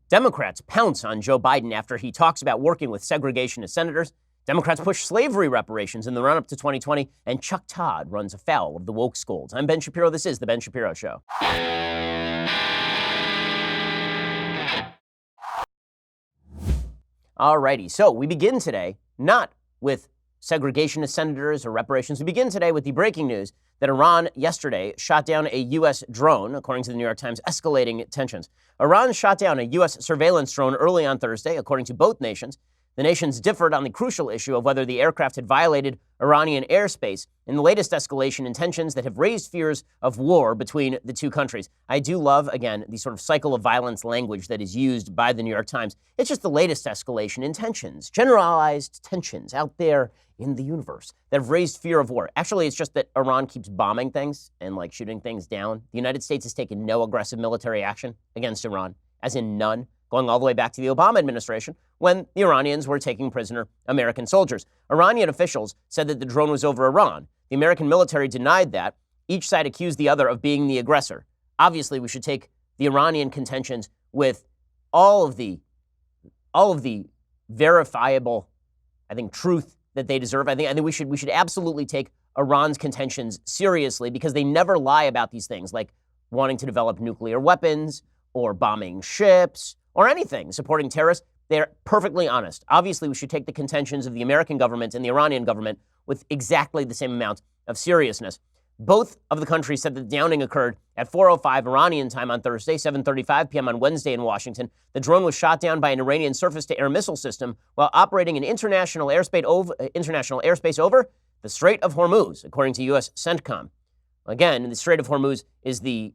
Democrats pounce on Joe Biden after he talks about working with segregationist senators. Democrats push slavery reparations in the run-up to 2020. And Chuck Todd runs afoul of the wokescolds. I'm Ben Shapiro. This is The Ben Shapiro Show. Alrighty, so we begin today not with segregationist senators or reparations. We begin today with the breaking news that Iran yesterday shot down a U.S. drone, according to the New York Times, escalating tensions. Iran shot down a U.S. surveillance drone early on Thursday, according to both nations. The nations differed on the crucial issue of whether the aircraft had violated Iranian airspace in the latest escalation in tensions that have raised fears of war between the two countries. I do love, again, the sort of cycle of violence language that is used by the New York Times. It's just the latest escalation in tensions, generalized tensions out there in the universe that have raised fear of war. Actually, it's just that Iran keeps bombing things and shooting things down. The United States has taken no aggressive military action against Iran, as in none, going all the way back to the Obama administration when the Iranians were taking prisoner American soldiers. Iranian officials said that the drone was over Iran. The American military denied that. Each side accused the other of being the aggressor. Obviously, we should take the Iranian contentions with all of the verifiable, truth that they deserve. I think we should absolutely take Iran's contentions seriously because they never lie about these things, like wanting to develop nuclear weapons or bombing ships or anything, supporting terrorists. They're perfectly honest. Obviously, we should take the contentions of the American government and the Iranian government with exactly the same amount of seriousness. Both of the countries said that the downing occurred at 4:05 Iranian time on Thursday, 7:35 p.m. on Wednesday in Washington. The drone was shot down by an Iranian surface-to-air missile system while operating in international airspace over the Strait of Hormuz, according to U.S. CENTCOM. Again, the Strait of Hormuz is the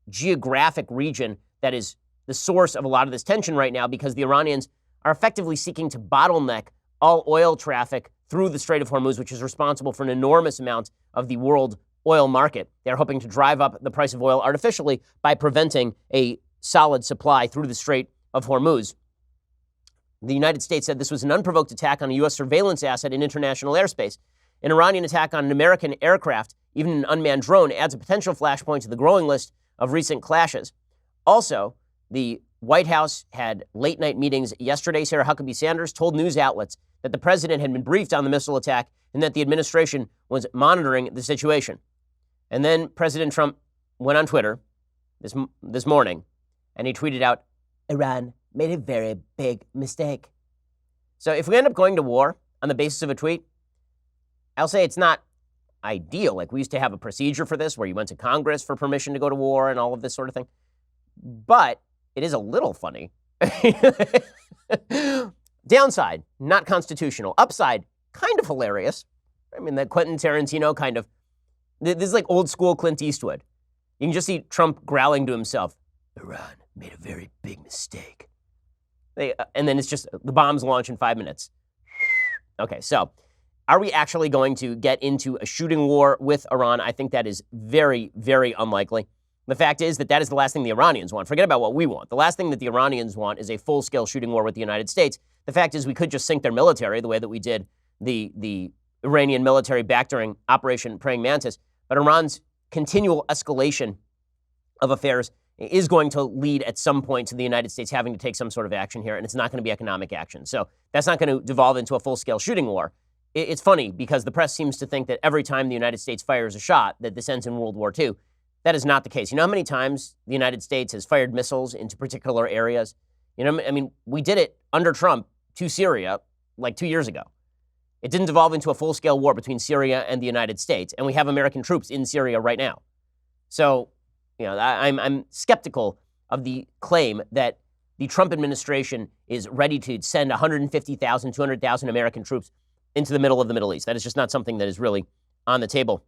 geographic region that is the source of a lot of this tension right now because the Iranians are effectively seeking to bottleneck all oil traffic through the Strait of Hormuz, which is responsible for an enormous amount of the world oil market. They're hoping to drive up the price of oil artificially by preventing a solid supply through the Strait of Hormuz. The United States said this was an unprovoked attack on a U.S. surveillance asset in international airspace. An Iranian attack on an American aircraft, even an unmanned drone, adds a potential flashpoint to the growing list of recent clashes. Also, the White House had late-night meetings yesterday. Sarah Huckabee Sanders told news outlets that the president had been briefed on the missile attack and that the administration was monitoring the situation. And then President Trump went on Twitter this morning, and he tweeted out, "Iran made a very big mistake." So if we end up going to war on the basis of a tweet, I'll say it's not ideal. We used to have a procedure for this where you went to Congress for permission to go to war and all of this sort of thing. But it is a little funny. Downside, not constitutional. Upside, kind of hilarious. That Quentin Tarantino kind of, this is like old school Clint Eastwood. You can just see Trump growling to himself, "Iran made a very big mistake." And then it's just, the bombs launch in 5 minutes. Okay, so are we actually going to get into a shooting war with Iran? I think that is very, very unlikely. The fact is that is the last thing the Iranians want. Forget about what we want. The last thing that the Iranians want is a full-scale shooting war with the United States. The fact is we could just sink their military the way that we did the Iranian military back during Operation Praying Mantis. But Iran's continual escalation of affairs is going to lead at some point to the United States having to take some sort of action here, and it's not going to be economic action. So that's not going to devolve into a full-scale shooting war. It's funny because the press seems to think that every time the United States fires a shot that this ends in World War II. That is not the case. You know how many times the United States has fired missiles into particular areas? We did it under Trump to Syria 2 years ago. It didn't devolve into a full-scale war between Syria and the United States, and we have American troops in Syria right now. So, I'm skeptical of the claim that the Trump administration is ready to send 150,000, 200,000 American troops into the middle of the Middle East. That is just not something that is really on the table.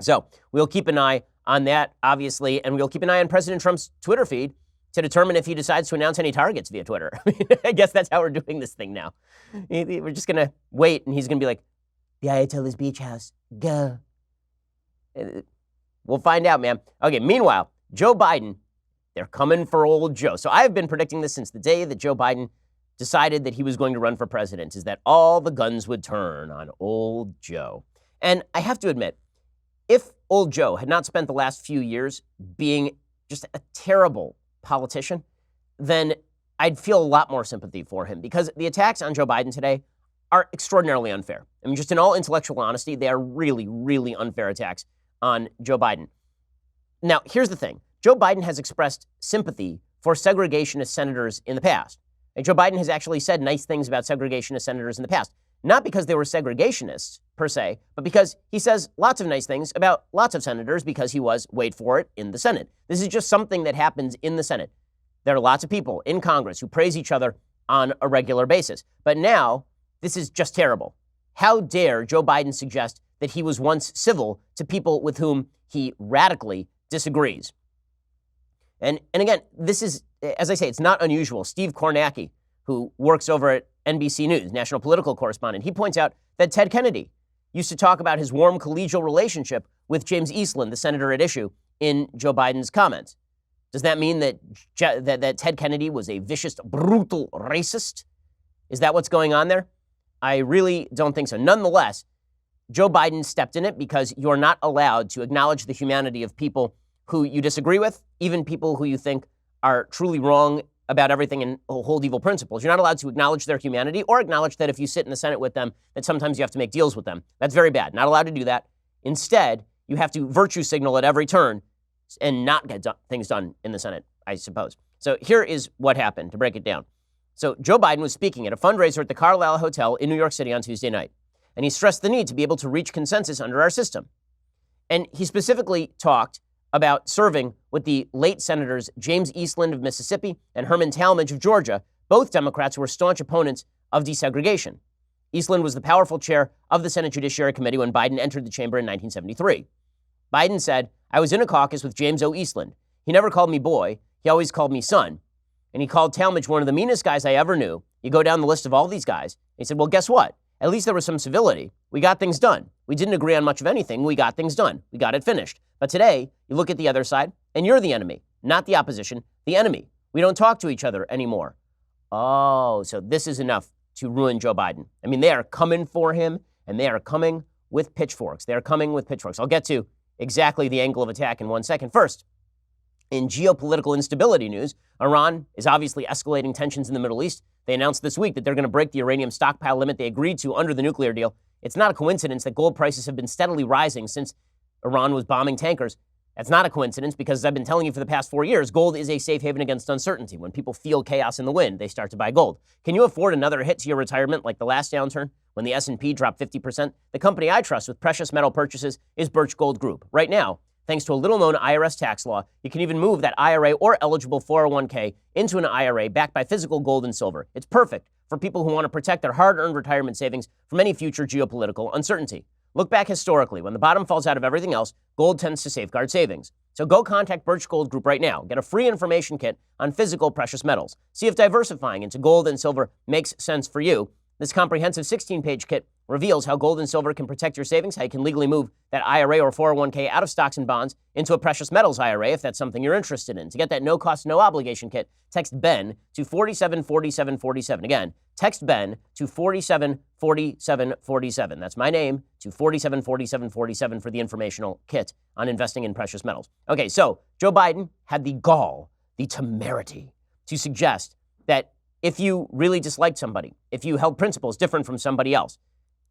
So we'll keep an eye on that, obviously, and we'll keep an eye on President Trump's Twitter feed to determine if he decides to announce any targets via Twitter. I guess that's how we're doing this thing now. We're just going to wait, and he's going to be like, "The Ayatollah's beach house, go." We'll find out, man. Okay, meanwhile, Joe Biden, they're coming for old Joe. So I've been predicting this since the day that Joe Biden decided that he was going to run for president, is that all the guns would turn on old Joe. And I have to admit, if old Joe had not spent the last few years being just a terrible politician, then I'd feel a lot more sympathy for him, because the attacks on Joe Biden today are extraordinarily unfair. I mean, just in all intellectual honesty, they are really, really unfair attacks on Joe Biden. Now, here's the thing. Joe Biden has expressed sympathy for segregationist senators in the past. And Joe Biden has actually said nice things about segregationist senators in the past, not because they were segregationists per se, but because he says lots of nice things about lots of senators because he was, wait for it, in the Senate. This is just something that happens in the Senate. There are lots of people in Congress who praise each other on a regular basis. But now, this is just terrible. How dare Joe Biden suggest that he was once civil to people with whom he radically disagrees? And again, this is, as I say, it's not unusual. Steve Kornacki, who works over at NBC News, national political correspondent, he points out that Ted Kennedy used to talk about his warm collegial relationship with James Eastland, the senator at issue, in Joe Biden's comments. Does that mean that Ted Kennedy was a vicious, brutal racist? Is that what's going on there? I really don't think so. Nonetheless, Joe Biden stepped in it because you're not allowed to acknowledge the humanity of people who you disagree with, even people who you think are truly wrong about everything and hold evil principles. You're not allowed to acknowledge their humanity or acknowledge that if you sit in the Senate with them, that sometimes you have to make deals with them. That's very bad. Not allowed to do that. Instead, you have to virtue signal at every turn and not get things done in the Senate, I suppose. So here is what happened, to break it down. So Joe Biden was speaking at a fundraiser at the Carlyle Hotel in New York City on Tuesday night, and he stressed the need to be able to reach consensus under our system. And he specifically talked about serving with the late Senators James Eastland of Mississippi and Herman Talmadge of Georgia, both Democrats who were staunch opponents of desegregation. Eastland was the powerful chair of the Senate Judiciary Committee when Biden entered the chamber in 1973. Biden said, "I was in a caucus with James O. Eastland. He never called me boy. He always called me son. And he called Talmadge one of the meanest guys I ever knew. You go down the list of all these guys." He said, "Well, guess what? At least there was some civility. We got things done. We didn't agree on much of anything. We got things done. We got it finished. But today, you look at the other side, and you're the enemy, not the opposition, the enemy. We don't talk to each other anymore." Oh, so this is enough to ruin Joe Biden. I mean, they are coming for him, and they are coming with pitchforks. They are coming with pitchforks. I'll get to exactly the angle of attack in 1 second. First, in geopolitical instability news, Iran is obviously escalating tensions in the Middle East. They announced this week that they're going to break the uranium stockpile limit they agreed to under the nuclear deal. It's not a coincidence that gold prices have been steadily rising since Iran was bombing tankers. That's not a coincidence because, as I've been telling you for the past 4 years, gold is a safe haven against uncertainty. When people feel chaos in the wind, they start to buy gold. Can you afford another hit to your retirement like the last downturn when the S&P dropped 50%? The company I trust with precious metal purchases is Birch Gold Group. Right now, thanks to a little-known IRS tax law, you can even move that IRA or eligible 401k into an IRA backed by physical gold and silver. It's perfect for people who want to protect their hard-earned retirement savings from any future geopolitical uncertainty. Look back historically. When the bottom falls out of everything else, gold tends to safeguard savings. So go contact Birch Gold Group right now. Get a free information kit on physical precious metals. See if diversifying into gold and silver makes sense for you. This comprehensive 16-page kit reveals how gold and silver can protect your savings, how you can legally move that IRA or 401k out of stocks and bonds into a precious metals IRA if that's something you're interested in. To get that no-cost, no-obligation kit, text BEN to 474747. Again, text BEN to 474747. That's my name, to 474747 for the informational kit on investing in precious metals. Okay, so Joe Biden had the gall, the temerity to suggest that if you really disliked somebody, if you held principles different from somebody else,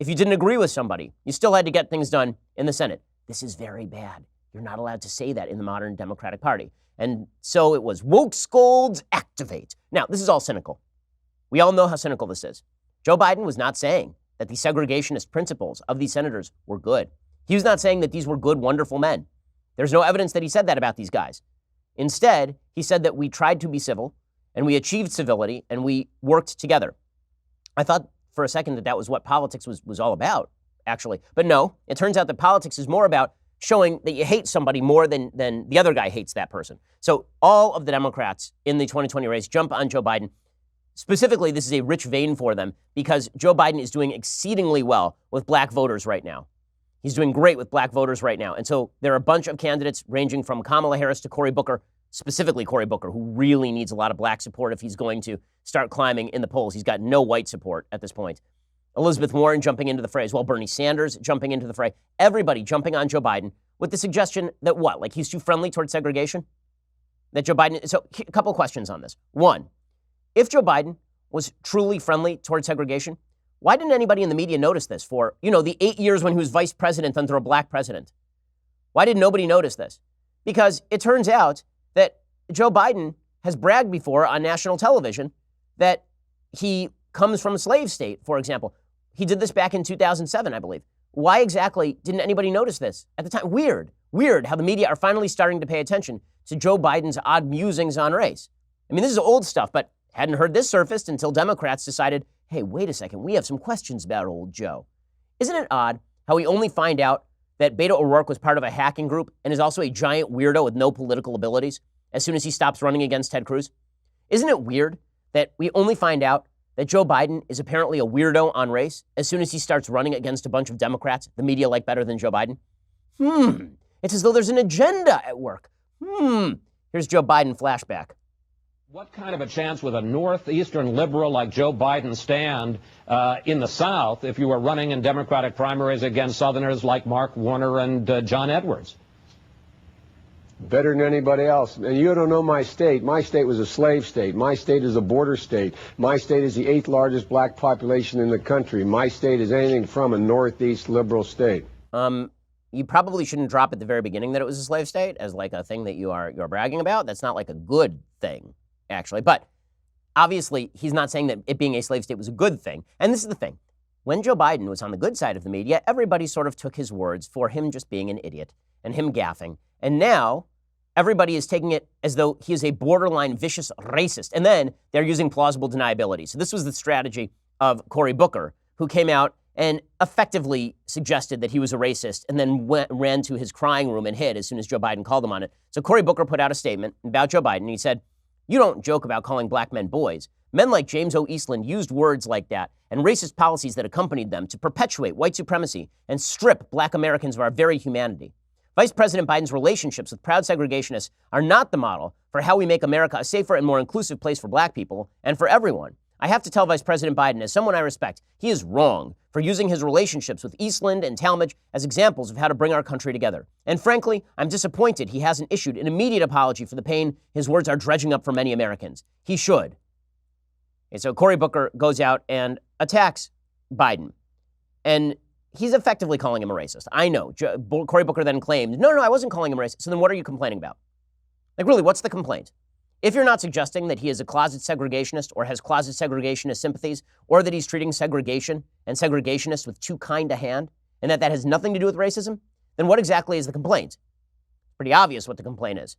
if you didn't agree with somebody, you still had to get things done in the Senate. This is very bad. You're not allowed to say that in the modern Democratic Party. And so it was wokescolds activate. Now, this is all cynical. We all know how cynical this is. Joe Biden was not saying that the segregationist principles of these senators were good. He was not saying that these were good, wonderful men. There's no evidence that he said that about these guys. Instead, he said that we tried to be civil, and we achieved civility, and we worked together. I thought for a second that that was what politics was all about, actually. But no, it turns out that politics is more about showing that you hate somebody more than the other guy hates that person. So all of the Democrats in the 2020 race jump on Joe Biden. Specifically, this is a rich vein for them because Joe Biden is doing exceedingly well with black voters right now. He's doing great with black voters right now. And so there are a bunch of candidates ranging from Kamala Harris to Cory Booker, specifically Cory Booker, who really needs a lot of black support if he's going to start climbing in the polls. He's got no white support at this point. Elizabeth Warren jumping into the fray as well. Bernie Sanders jumping into the fray. Everybody jumping on Joe Biden with the suggestion that what? Like he's too friendly towards segregation? that Joe Biden, so a couple of questions on this. One, if Joe Biden was truly friendly towards segregation, why didn't anybody in the media notice this for, the 8 years when he was vice president under a black president? Why did nobody notice this? Because it turns out that Joe Biden has bragged before on national television that he comes from a slave state, for example. He did this back in 2007, I believe. Why exactly didn't anybody notice this at the time? Weird how the media are finally starting to pay attention to Joe Biden's odd musings on race. I mean, this is old stuff, but hadn't heard this surfaced until Democrats decided, hey, wait a second, we have some questions about old Joe. Isn't it odd how we only find out that Beto O'Rourke was part of a hacking group and is also a giant weirdo with no political abilities as soon as he stops running against Ted Cruz? Isn't it weird that we only find out that Joe Biden is apparently a weirdo on race as soon as he starts running against a bunch of Democrats the media like better than Joe Biden? It's as though there's an agenda at work. Here's Joe Biden flashback. What kind of a chance would a northeastern liberal like Joe Biden stand in the South if you were running in Democratic primaries against Southerners like Mark Warner and John Edwards? Better than anybody else. And you don't know my state. My state was a slave state. My state is a border state. My state is the 8th largest black population in the country. My state is anything from a northeast liberal state. You probably shouldn't drop at the very beginning that it was a slave state as like a thing that you're bragging about. That's not like a good thing, actually. But obviously, he's not saying that it being a slave state was a good thing. And this is the thing. When Joe Biden was on the good side of the media, everybody sort of took his words for him just being an idiot and him gaffing. And now everybody is taking it as though he is a borderline vicious racist. And then they're using plausible deniability. So this was the strategy of Cory Booker, who came out and effectively suggested that he was a racist and then ran to his crying room and hid as soon as Joe Biden called him on it. So Cory Booker put out a statement about Joe Biden. He said, "You don't joke about calling black men boys. Men like James O. Eastland used words like that and racist policies that accompanied them to perpetuate white supremacy and strip black Americans of our very humanity. Vice President Biden's relationships with proud segregationists are not the model for how we make America a safer and more inclusive place for black people and for everyone. I have to tell Vice President Biden, as someone I respect, he is wrong for using his relationships with Eastland and Talmadge as examples of how to bring our country together. And frankly, I'm disappointed he hasn't issued an immediate apology for the pain his words are dredging up for many Americans. He should." And so Cory Booker goes out and attacks Biden. And he's effectively calling him a racist. I know. Cory Booker then claimed, no, I wasn't calling him a racist. So then what are you complaining about? Like, really, what's the complaint? If you're not suggesting that he is a closet segregationist or has closet segregationist sympathies, or that he's treating segregation and segregationists with too kind a hand, and that has nothing to do with racism, then what exactly is the complaint? It's pretty obvious what the complaint is.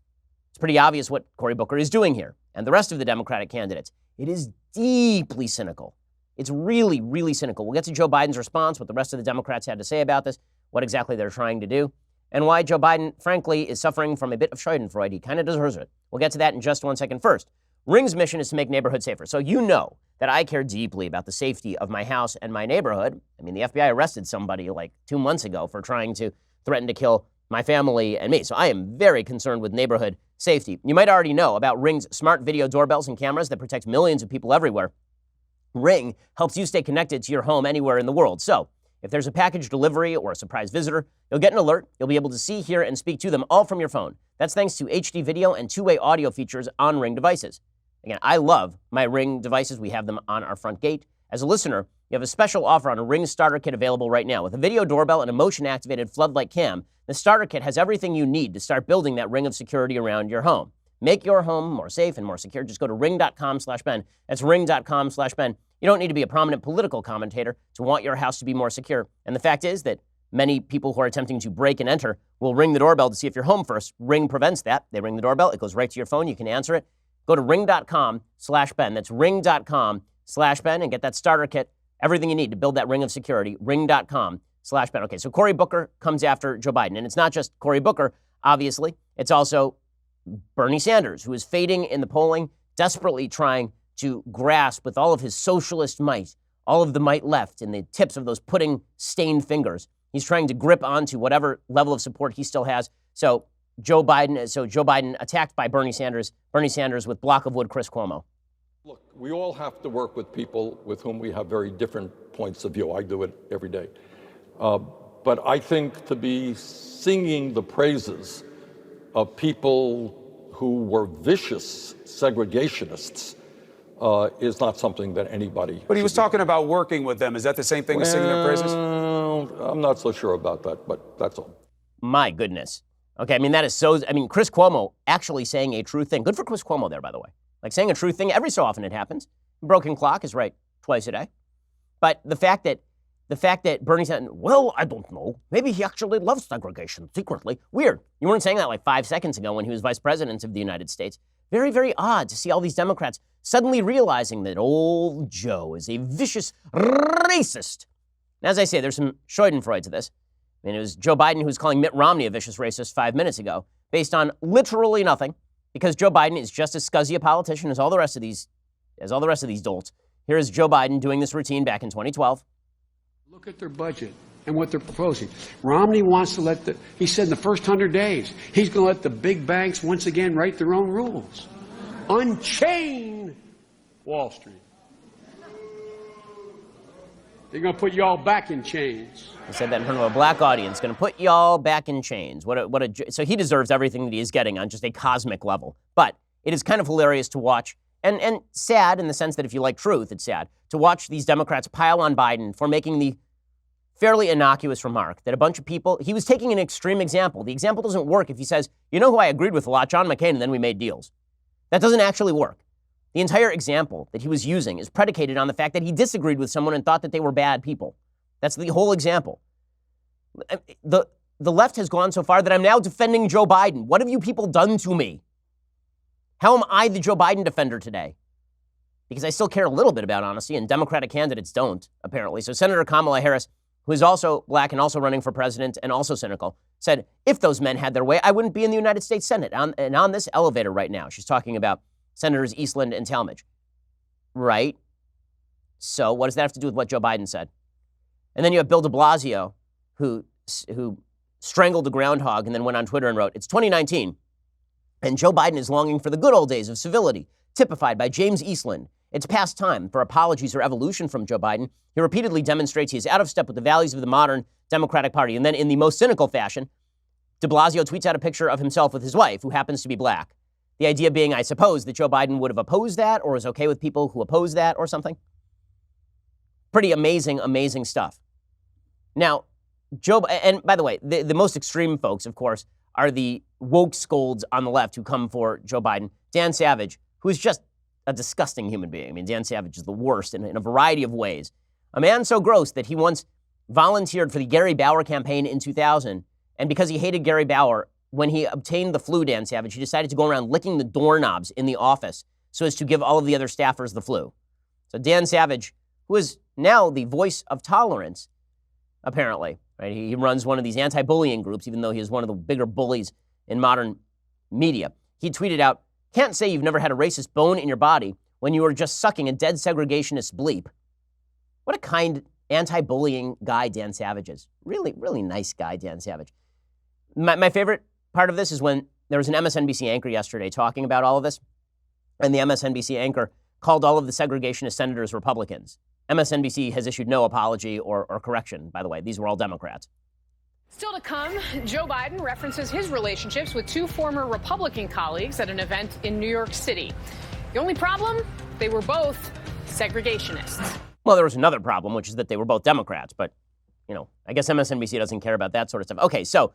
It's pretty obvious what Cory Booker is doing here, and the rest of the Democratic candidates. It is deeply cynical. It's really, really cynical. We'll get to Joe Biden's response, what the rest of the Democrats had to say about this, what exactly they're trying to do, and why Joe Biden, frankly, is suffering from a bit of Schadenfreude. He kind of deserves it. We'll get to that in just 1 second. First, Ring's mission is to make neighborhoods safer. So you know that I care deeply about the safety of my house and my neighborhood. I mean, the FBI arrested somebody like 2 months ago for trying to threaten to kill my family and me. So I am very concerned with neighborhood safety. You might already know about Ring's smart video doorbells and cameras that protect millions of people everywhere. Ring helps you stay connected to your home anywhere in the world. So if there's a package delivery or a surprise visitor, you'll get an alert. You'll be able to see, hear, and speak to them all from your phone. That's thanks to HD video and two-way audio features on Ring devices. Again, I love my Ring devices. We have them on our front gate. As a listener, you have a special offer on a Ring starter kit available right now. With a video doorbell and a motion-activated floodlight cam, the starter kit has everything you need to start building that ring of security around your home. Make your home more safe and more secure. Just go to ring.com/Ben. That's ring.com/Ben. You don't need to be a prominent political commentator to want your house to be more secure. And the fact is that many people who are attempting to break and enter will ring the doorbell to see if you're home first. Ring prevents that. They ring the doorbell. It goes right to your phone. You can answer it. Go to ring.com/Ben. That's ring.com/Ben and get that starter kit. Everything you need to build that ring of security. Ring.com/Ben. Okay, so Cory Booker comes after Joe Biden. And it's not just Cory Booker, obviously. It's also Bernie Sanders, who is fading in the polling, desperately trying to grasp with all of his socialist might, all of the might left in the tips of those pudding-stained fingers. He's trying to grip onto whatever level of support he still has. So Joe Biden attacked by Bernie Sanders with block of wood Chris Cuomo. Look, we all have to work with people with whom we have very different points of view. I do it every day. But I think to be singing the praises of people who were vicious segregationists is not something that anybody. But he was talking about working with them. Is that the same thing as singing their praises? I'm not so sure about that, but that's all. My goodness. Okay, I mean, that is so, I mean, Chris Cuomo actually saying a true thing. Good for Chris Cuomo there, by the way. Like saying a true thing, every so often it happens. Broken clock is right twice a day. But the fact that Bernie said, well, I don't know. Maybe he actually loves segregation secretly. Weird. You weren't saying that like 5 seconds ago when he was vice president of the United States. Very, very odd to see all these Democrats suddenly realizing that old Joe is a vicious racist. And as I say, there's some Schadenfreude to this. I mean, it was Joe Biden who was calling Mitt Romney a vicious racist 5 minutes ago, based on literally nothing, because Joe Biden is just as scuzzy a politician as all the rest of these dolts. Here is Joe Biden doing this routine back in 2012. Look at their budget and what they're proposing. Romney wants to he said in the first 100 days, he's going to let the big banks once again write their own rules. Unchain Wall Street. They're going to put you all back in chains. He said that in front of a black audience, going to put y'all back in chains. So he deserves everything that he is getting on just a cosmic level. But it is kind of hilarious to watch, and sad in the sense that if you like truth, it's sad, to watch these Democrats pile on Biden for making the fairly innocuous remark that a bunch of people, he was taking an extreme example. The example doesn't work if he says, you know who I agreed with a lot, John McCain, and then we made deals. That doesn't actually work. The entire example that he was using is predicated on the fact that he disagreed with someone and thought that they were bad people. That's the whole example. The left has gone so far that I'm now defending Joe Biden. What have you people done to me? How am I the Joe Biden defender today? Because I still care a little bit about honesty, and Democratic candidates don't, apparently. So Senator Kamala Harris, who is also black and also running for president and also cynical, said, if those men had their way, I wouldn't be in the United States Senate. And on this elevator right now, she's talking about Senators Eastland and Talmadge. Right? So what does that have to do with what Joe Biden said? And then you have Bill de Blasio, who strangled the groundhog and then went on Twitter and wrote, it's 2019, and Joe Biden is longing for the good old days of civility, typified by James Eastland. It's past time for apologies or evolution from Joe Biden. He repeatedly demonstrates he is out of step with the values of the modern Democratic Party. And then in the most cynical fashion, de Blasio tweets out a picture of himself with his wife, who happens to be black. The idea being, I suppose, that Joe Biden would have opposed that or is okay with people who oppose that or something. Pretty amazing, amazing stuff. Now, and by the way, the most extreme folks, of course, are the wokescolds on the left who come for Joe Biden. Dan Savage, who is just a disgusting human being. I mean, Dan Savage is the worst in a variety of ways. A man so gross that he once volunteered for the Gary Bauer campaign in 2000, and because he hated Gary Bauer, when he obtained the flu, Dan Savage, he decided to go around licking the doorknobs in the office so as to give all of the other staffers the flu. So Dan Savage, who is now the voice of tolerance, apparently, right? He runs one of these anti-bullying groups, even though he is one of the bigger bullies in modern media. He tweeted out, can't say you've never had a racist bone in your body when you were just sucking a dead segregationist bleep. What a kind anti-bullying guy Dan Savage is. Really, really nice guy, Dan Savage. My favorite part of this is when there was an MSNBC anchor yesterday talking about all of this, and the MSNBC anchor called all of the segregationist senators Republicans. MSNBC has issued no apology or correction, by the way. These were all Democrats. Still to come, Joe Biden references his relationships with two former Republican colleagues at an event in New York City. The only problem? They were both segregationists. Well, there was another problem, which is that they were both Democrats. But, I guess MSNBC doesn't care about that sort of stuff. Okay, so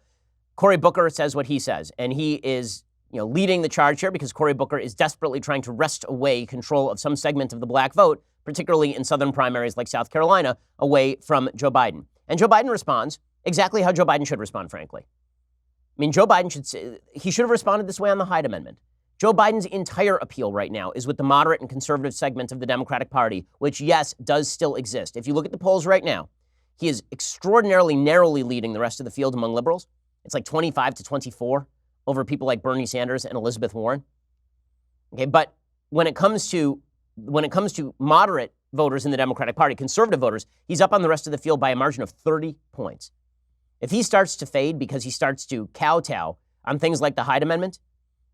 Cory Booker says what he says. And he is, leading the charge here because Cory Booker is desperately trying to wrest away control of some segment of the black vote, particularly in southern primaries like South Carolina, away from Joe Biden. And Joe Biden responds exactly how Joe Biden should respond, frankly. I mean, Joe Biden should have responded this way on the Hyde Amendment. Joe Biden's entire appeal right now is with the moderate and conservative segment of the Democratic Party, which, yes, does still exist. If you look at the polls right now, he is extraordinarily narrowly leading the rest of the field among liberals. It's like 25 to 24 over people like Bernie Sanders and Elizabeth Warren. Okay, but when it comes to moderate voters in the Democratic Party, conservative voters, he's up on the rest of the field by a margin of 30 points. If he starts to fade because he starts to kowtow on things like the Hyde Amendment,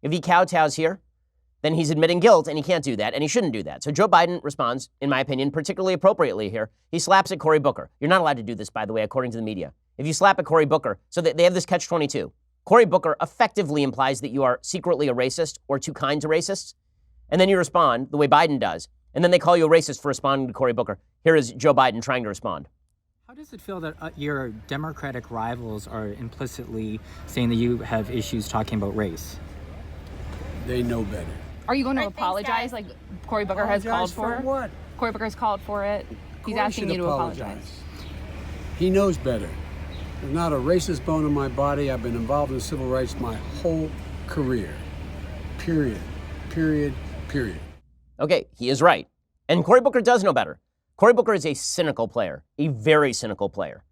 if he kowtows here, then he's admitting guilt, and he can't do that, and he shouldn't do that. So Joe Biden responds, in my opinion, particularly appropriately here. He slaps at Cory Booker. You're not allowed to do this, by the way, according to the media. If you slap at Cory Booker, so they have this catch-22. Cory Booker effectively implies that you are secretly a racist or too kind to racists. And then you respond the way Biden does. And then they call you a racist for responding to Cory Booker. Here is Joe Biden trying to respond. How does it feel that your Democratic rivals are implicitly saying that you have issues talking about race? They know better. Are you going to apologize like Cory Booker has called for? What? Cory Booker's called for it. He's asking you to apologize. He knows better. There's not a racist bone in my body. I've been involved in civil rights my whole career. Period. Period. Period. Okay, he is right. And Cory Booker does know better. Cory Booker is a cynical player, a very cynical player.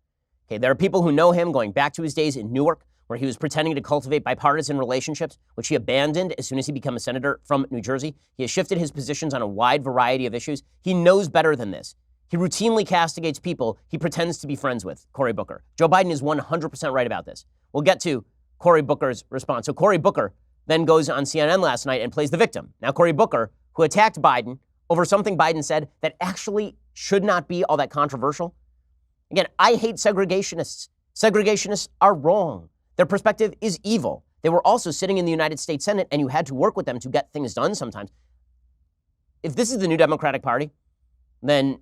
Okay, there are people who know him going back to his days in Newark, where he was pretending to cultivate bipartisan relationships, which he abandoned as soon as he became a senator from New Jersey. He has shifted his positions on a wide variety of issues. He knows better than this. He routinely castigates people he pretends to be friends with, Cory Booker. Joe Biden is 100% right about this. We'll get to Cory Booker's response. So Cory Booker then goes on CNN last night and plays the victim. Now, Cory Booker, who attacked Biden over something Biden said that actually should not be all that controversial. Again, I hate segregationists. Segregationists are wrong. Their perspective is evil. They were also sitting in the United States Senate, and you had to work with them to get things done sometimes. If this is the new Democratic Party, then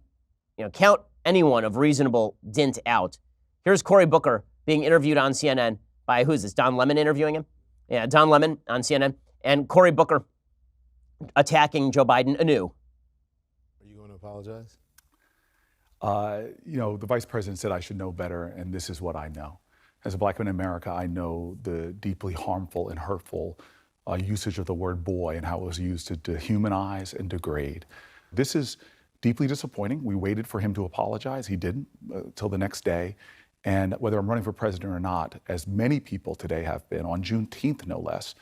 count anyone of reasonable dint out. Here's Cory Booker being interviewed on CNN by, who is this, Don Lemon interviewing him? Yeah, Don Lemon on CNN. And Cory Booker attacking Joe Biden anew. Are you going to apologize? The vice president said I should know better, and this is what I know. As a black man in America, I know the deeply harmful and hurtful usage of the word boy and how it was used to dehumanize and degrade. This is deeply disappointing. We waited for him to apologize. He didn't till the next day. And whether I'm running for president or not, as many people today have been, on Juneteenth no less,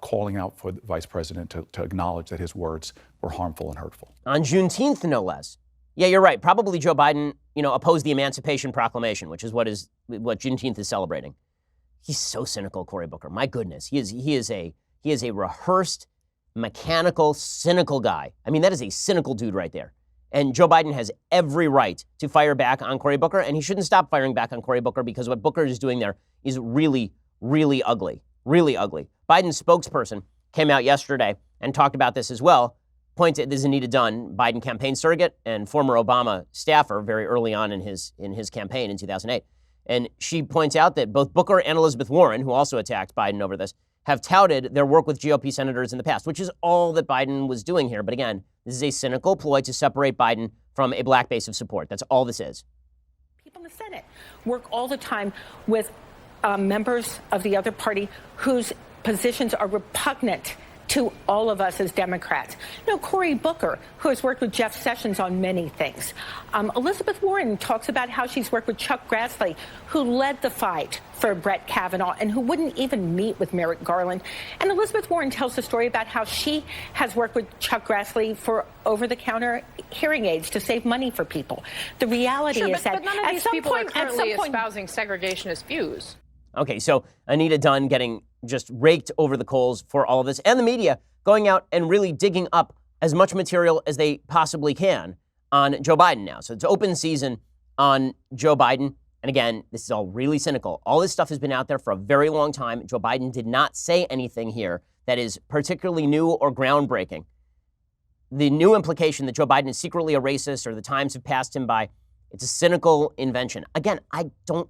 calling out for the vice president to acknowledge that his words were harmful and hurtful. On Juneteenth no less. Yeah, you're right. Probably Joe Biden, opposed the Emancipation Proclamation, which is what Juneteenth is celebrating. He's so cynical, Cory Booker. My goodness, he is a rehearsed, mechanical, cynical guy. I mean, that is a cynical dude right there. And Joe Biden has every right to fire back on Cory Booker, and he shouldn't stop firing back on Cory Booker because what Booker is doing there is really, really ugly. Really ugly. Biden's spokesperson came out yesterday and talked about this as well. Pointed, this is Anita Dunn, Biden campaign surrogate and former Obama staffer very early on in his campaign in 2008. And she points out that both Booker and Elizabeth Warren, who also attacked Biden over this, have touted their work with GOP senators in the past, which is all that Biden was doing here. But again, this is a cynical ploy to separate Biden from a black base of support. That's all this is. People in the Senate work all the time with members of the other party whose positions are repugnant to all of us as Democrats. Cory Booker, who has worked with Jeff Sessions on many things. Elizabeth Warren talks about how she's worked with Chuck Grassley, who led the fight for Brett Kavanaugh and who wouldn't even meet with Merrick Garland. And Elizabeth Warren tells the story about how she has worked with Chuck Grassley for over-the-counter hearing aids to save money for people. The reality is that but none of these people are currently espousing segregationist views. Okay, so Anita Dunn getting just raked over the coals for all of this, and the media going out and really digging up as much material as they possibly can on Joe Biden now. So it's open season on Joe Biden. And again, this is all really cynical. All this stuff has been out there for a very long time. Joe Biden did not say anything here that is particularly new or groundbreaking. The new implication that Joe Biden is secretly a racist or the times have passed him by, it's a cynical invention. Again, I don't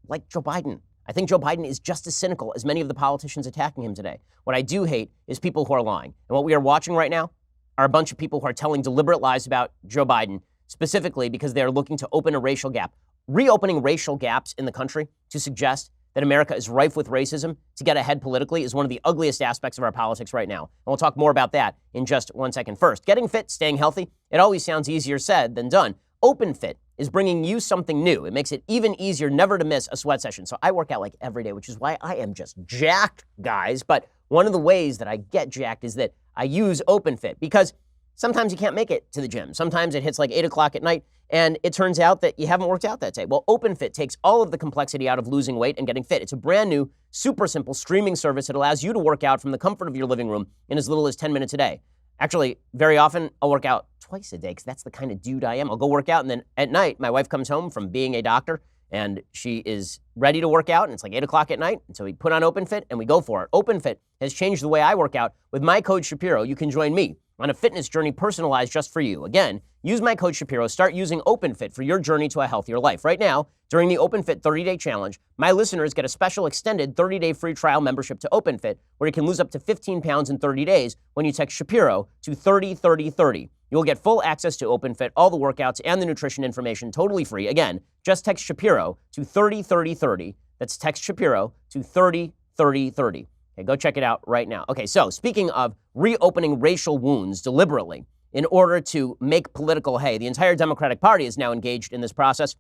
like Joe Biden. I think Joe Biden is just as cynical as many of the politicians attacking him today. What I do hate is people who are lying. And what we are watching right now are a bunch of people who are telling deliberate lies about Joe Biden, specifically because they are looking to open a racial gap. Reopening racial gaps in the country to suggest that America is rife with racism to get ahead politically is one of the ugliest aspects of our politics right now. And we'll talk more about that in just 1 second. First, getting fit, staying healthy, it always sounds easier said than done. Open Fit is bringing you something new. It makes it even easier never to miss a sweat session. So I work out like every day, which is why I am just jacked, guys. But one of the ways that I get jacked is that I use Open Fit because sometimes you can't make it to the gym. Sometimes it hits like 8 o'clock at night and it turns out that you haven't worked out that day. Well, Open Fit takes all of the complexity out of losing weight and getting fit. It's a brand new, super simple streaming service that allows you to work out from the comfort of your living room in as little as 10 minutes a day. Actually, very often I'll work out twice a day because that's the kind of dude I am. I'll go work out and then at night, my wife comes home from being a doctor And she is ready to work out, and it's like 8 o'clock at night. And so we put on OpenFit, and we go for it. OpenFit has changed the way I work out. With my code Shapiro, you can join me on a fitness journey personalized just for you. Again, use my code Shapiro. Start using OpenFit for your journey to a healthier life. Right now, during the OpenFit 30-day challenge, my listeners get a special extended 30-day free trial membership to OpenFit, where you can lose up to 15 pounds in 30 days when you text Shapiro to 303030. You'll get full access to OpenFit, all the workouts, and the nutrition information totally free. Again, just text Shapiro to 303030. That's text Shapiro to 303030. Okay, go check it out right now. Okay, so speaking of reopening racial wounds deliberately in order to make political hay, the entire Democratic Party is now engaged in this process.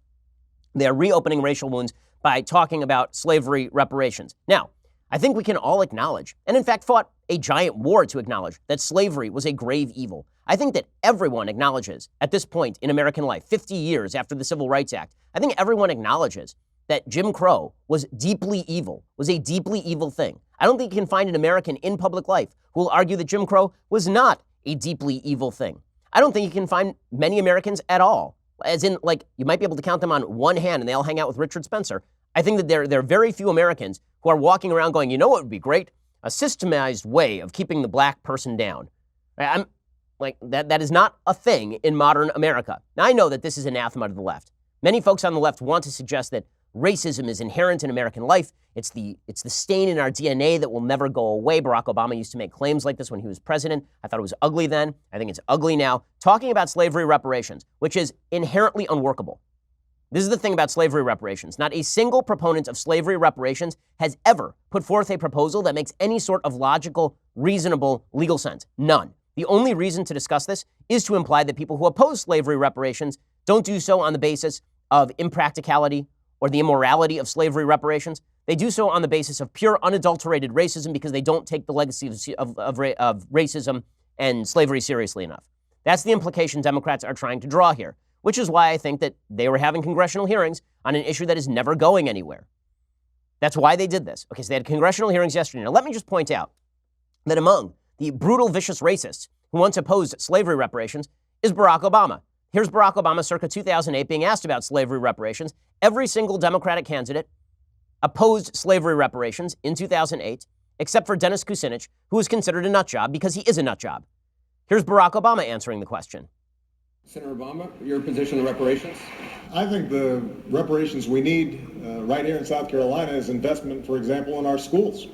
They are reopening racial wounds by talking about slavery reparations. Now, I think we can all acknowledge, and in fact fought a giant war to acknowledge, that slavery was a grave evil. I think that everyone acknowledges at this point in American life, 50 years after the Civil Rights Act, I think everyone acknowledges that Jim Crow was deeply evil, was a deeply evil thing. I don't think you can find an American in public life who will argue that Jim Crow was not a deeply evil thing. I don't think you can find many Americans at all. As in, like, you might be able to count them on one hand and they all hang out with Richard Spencer. I think that there are very few Americans who are walking around going, you know what would be great? A systemized way of keeping the black person down. I'm like, that is not a thing in modern America. Now, I know that this is anathema to the left. Many folks on the left want to suggest that racism is inherent in American life. It's the stain in our DNA that will never go away. Barack Obama used to make claims like this when he was president. I thought it was ugly then. I think it's ugly now. Talking about slavery reparations, which is inherently unworkable. This is the thing about slavery reparations. Not a single proponent of slavery reparations has ever put forth a proposal that makes any sort of logical, reasonable, legal sense. None. The only reason to discuss this is to imply that people who oppose slavery reparations don't do so on the basis of impracticality or the immorality of slavery reparations. They do so on the basis of pure, unadulterated racism because they don't take the legacy of racism and slavery seriously enough. That's the implication Democrats are trying to draw here, which is why I think that they were having congressional hearings on an issue that is never going anywhere. That's why they did this. Okay, so they had congressional hearings yesterday. Now, let me just point out that among the brutal, vicious racists who once opposed slavery reparations is Barack Obama. Here's Barack Obama circa 2008 being asked about slavery reparations. Every single Democratic candidate opposed slavery reparations in 2008, except for Dennis Kucinich, who was considered a nut job because he is a nut job. Here's Barack Obama answering the question. Senator Obama, your position on reparations? I think the reparations we need right here in South Carolina is investment, for example, in our schools.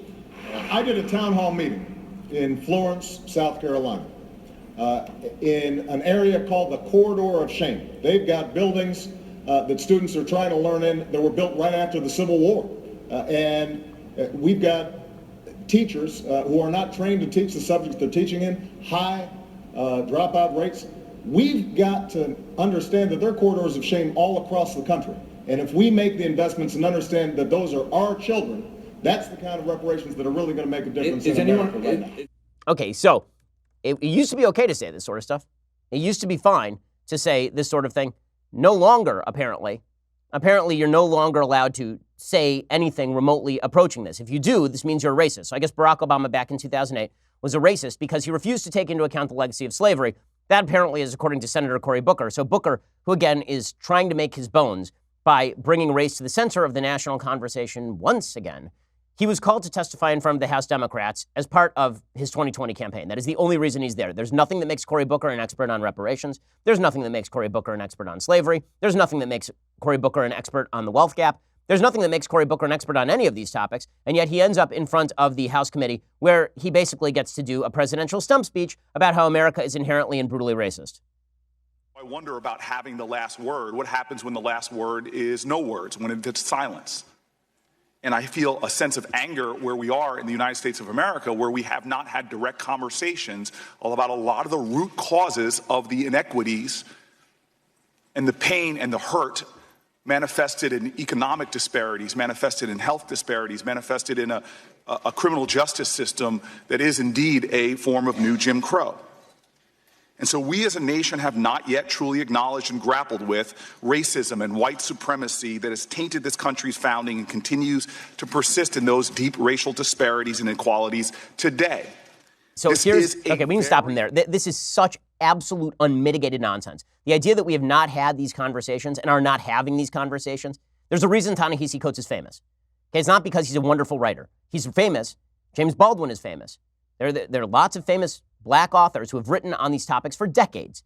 I did a town hall meeting in Florence, South Carolina, in an area called the Corridor of Shame. They've got buildings that students are trying to learn in that were built right after the Civil War. And we've got teachers who are not trained to teach the subjects they're teaching in, high dropout rates. We've got to understand that there are corridors of shame all across the country. And if we make the investments and understand that those are our children, that's the kind of reparations that are really going to make a difference in America right now. Okay, so it used to be okay to say this sort of stuff. It used to be fine to say this sort of thing. No longer, apparently. Apparently, you're no longer allowed to say anything remotely approaching this. If you do, this means you're a racist. So I guess Barack Obama back in 2008 was a racist because he refused to take into account the legacy of slavery. That apparently is according to Senator Cory Booker. So Booker, who again is trying to make his bones by bringing race to the center of the national conversation once again, he was called to testify in front of the House Democrats as part of his 2020 campaign. That is the only reason he's there. There's nothing that makes Cory Booker an expert on reparations. There's nothing that makes Cory Booker an expert on slavery. There's nothing that makes Cory Booker an expert on the wealth gap. There's nothing that makes Cory Booker an expert on any of these topics, and yet he ends up in front of the House committee where he basically gets to do a presidential stump speech about how America is inherently and brutally racist. I wonder about having the last word. What happens when the last word is no words, when it's silence? And I feel a sense of anger where we are in the United States of America, where we have not had direct conversations about a lot of the root causes of the inequities and the pain and the hurt manifested in economic disparities, manifested in health disparities, manifested in a criminal justice system that is indeed a form of new Jim Crow. And so we as a nation have not yet truly acknowledged and grappled with racism and white supremacy that has tainted this country's founding and continues to persist in those deep racial disparities and inequalities today. So okay, we can stop him there. This is such absolute unmitigated nonsense. The idea that we have not had these conversations and are not having these conversations, There's a reason Ta-Nehisi Coates is famous. Okay, it's not because he's a wonderful writer. He's famous. James Baldwin is famous. There are lots of famous black authors who have written on these topics for decades.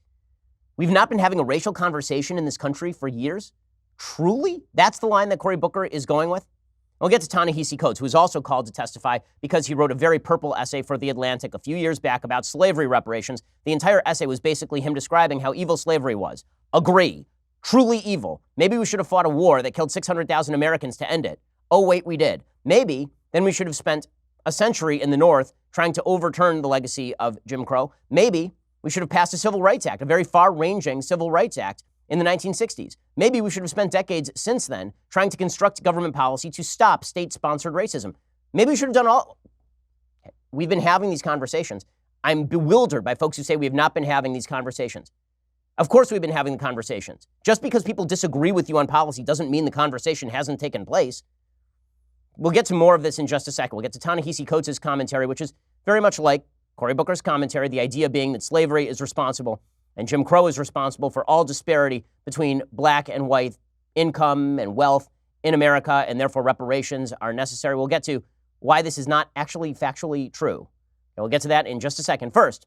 We've not been having a racial conversation in this country for years. Truly? That's the line that Cory Booker is going with? We'll get to Ta-Nehisi Coates, who was also called to testify because he wrote a very purple essay for The Atlantic a few years back about slavery reparations. The entire essay was basically him describing how evil slavery was. Agree. Truly evil. Maybe we should have fought a war that killed 600,000 Americans to end it. Oh, wait, we did. Maybe then we should have spent a century in the North trying to overturn the legacy of Jim Crow. Maybe we should have passed a Civil Rights Act, a very far-ranging Civil Rights Act in the 1960s. Maybe we should have spent decades since then trying to construct government policy to stop state-sponsored racism. Maybe we should have done all. We've been having these conversations. I'm bewildered by folks who say we have not been having these conversations. Of course we've been having the conversations. Just because people disagree with you on policy doesn't mean the conversation hasn't taken place. We'll get to more of this in just a second. We'll get to Ta-Nehisi Coates' commentary, which is very much like Cory Booker's commentary, the idea being that slavery is responsible and Jim Crow is responsible for all disparity between black and white income and wealth in America, and therefore reparations are necessary. We'll get to why this is not actually factually true. And we'll get to that in just a second. First,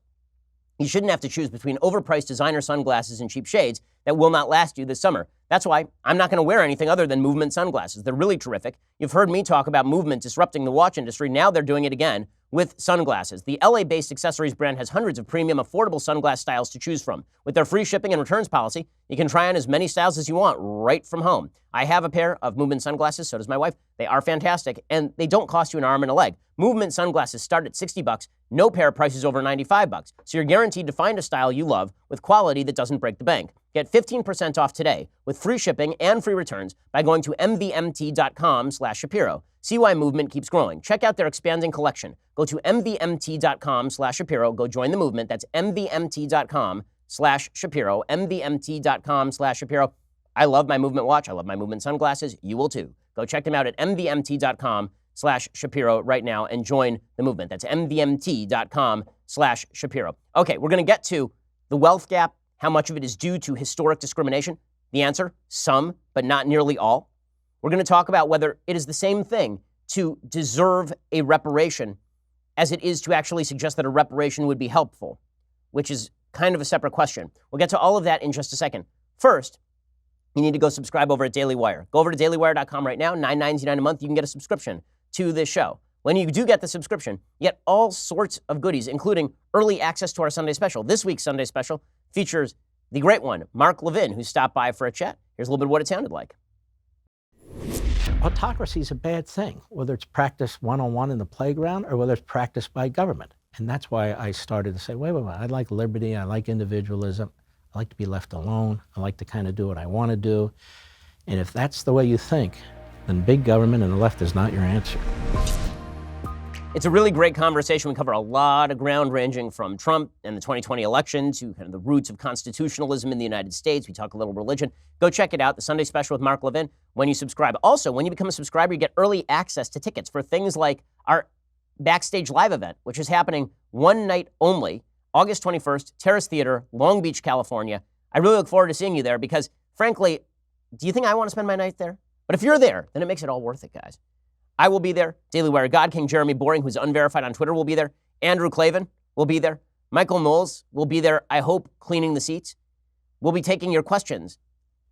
you shouldn't have to choose between overpriced designer sunglasses and cheap shades that will not last you this summer. That's why I'm not going to wear anything other than Movement sunglasses. They're really terrific. You've heard me talk about Movement disrupting the watch industry. Now they're doing it again with sunglasses. The LA-based accessories brand has hundreds of premium, affordable sunglass styles to choose from. With their free shipping and returns policy, you can try on as many styles as you want right from home. I have a pair of Movement sunglasses, so does my wife. They are fantastic, and they don't cost you an arm and a leg. Movement sunglasses start at $60. No pair prices over $95. So you're guaranteed to find a style you love with quality that doesn't break the bank. Get 15% off today with free shipping and free returns by going to mvmt.com/Shapiro. See why Movement keeps growing. Check out their expanding collection. Go to mvmt.com/Shapiro. Go join the movement. That's mvmt.com/Shapiro. mvmt.com/Shapiro. I love my Movement watch. I love my Movement sunglasses. You will too. Go check them out at mvmt.com/Shapiro right now and join the movement. That's mvmt.com/Shapiro. Okay, we're going to get to the wealth gap, how much of it is due to historic discrimination. The answer, some, but not nearly all. We're going to talk about whether it is the same thing to deserve a reparation as it is to actually suggest that a reparation would be helpful, which is kind of a separate question. We'll get to all of that in just a second. First, you need to go subscribe over at Daily Wire. Go over to dailywire.com right now, $9.99 a month. You can get a subscription to this show. When you do get the subscription, you get all sorts of goodies, including early access to our Sunday special. This week's Sunday special features the great one, Mark Levin, who stopped by for a chat. Here's a little bit of what it sounded like. Autocracy is a bad thing, whether it's practiced one-on-one in the playground or whether it's practiced by government. And that's why I started to say, wait, I like liberty, I like individualism, I like to be left alone, I like to kind of do what I want to do. And if that's the way you think, then big government and the left is not your answer. It's a really great conversation. We cover a lot of ground ranging from Trump and the 2020 election to kind of the roots of constitutionalism in the United States. We talk a little religion. Go check it out, the Sunday special with Mark Levin, when you subscribe. Also, when you become a subscriber, you get early access to tickets for things like our Backstage Live event, which is happening one night only, August 21st, Terrace Theater, Long Beach, California. I really look forward to seeing you there because, frankly, do you think I want to spend my night there? But if you're there, then it makes it all worth it, guys. I will be there. Daily Wire God King Jeremy Boring, who's unverified on Twitter, will be there. Andrew Klavan will be there. Michael Knowles will be there, I hope, cleaning the seats. We'll be taking your questions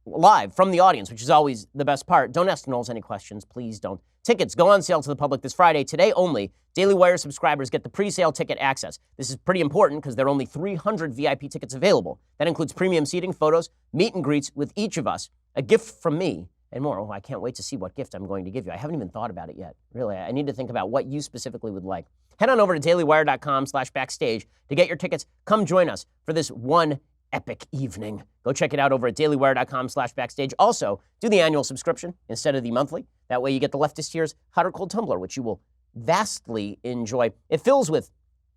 live from the audience, which is always the best part. Don't ask Knowles any questions. Please don't. Tickets go on sale to the public this Friday. Today only, Daily Wire subscribers get the pre-sale ticket access. This is pretty important because there are only 300 VIP tickets available. That includes premium seating, photos, meet and greets with each of us, a gift from me, and more. Oh, I can't wait to see what gift I'm going to give you. I haven't even thought about it yet. Really, I need to think about what you specifically would like. Head on over to dailywire.com/backstage to get your tickets. Come join us for this one epic evening. Go check it out over at dailywire.com/backstage. Also, do the annual subscription instead of the monthly. That way you get the Leftist Tears Hot or Cold Tumbler, which you will vastly enjoy. It fills with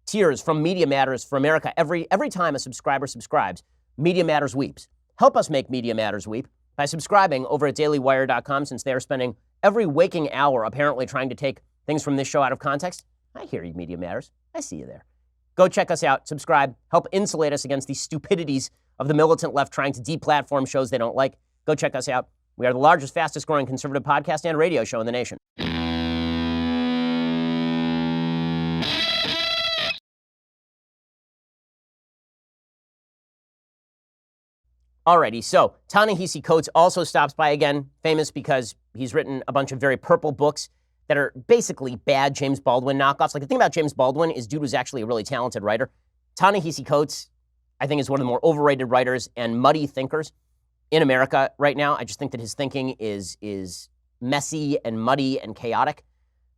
tears from Media Matters for America. Every time a subscriber subscribes, Media Matters weeps. Help us make Media Matters weep by subscribing over at dailywire.com, since they are spending every waking hour apparently trying to take things from this show out of context. I hear you, Media Matters. I see you there. Go check us out, subscribe, help insulate us against the stupidities of the militant left trying to deplatform shows they don't like. Go check us out. We are the largest, fastest growing conservative podcast and radio show in the nation. Alrighty, so Ta-Nehisi Coates also stops by again, famous because he's written a bunch of very purple books that are basically bad James Baldwin knockoffs. Like, the thing about James Baldwin is dude was actually a really talented writer. Ta-Nehisi Coates, I think, is one of the more overrated writers and muddy thinkers in America right now. I just think that his thinking is messy and muddy and chaotic.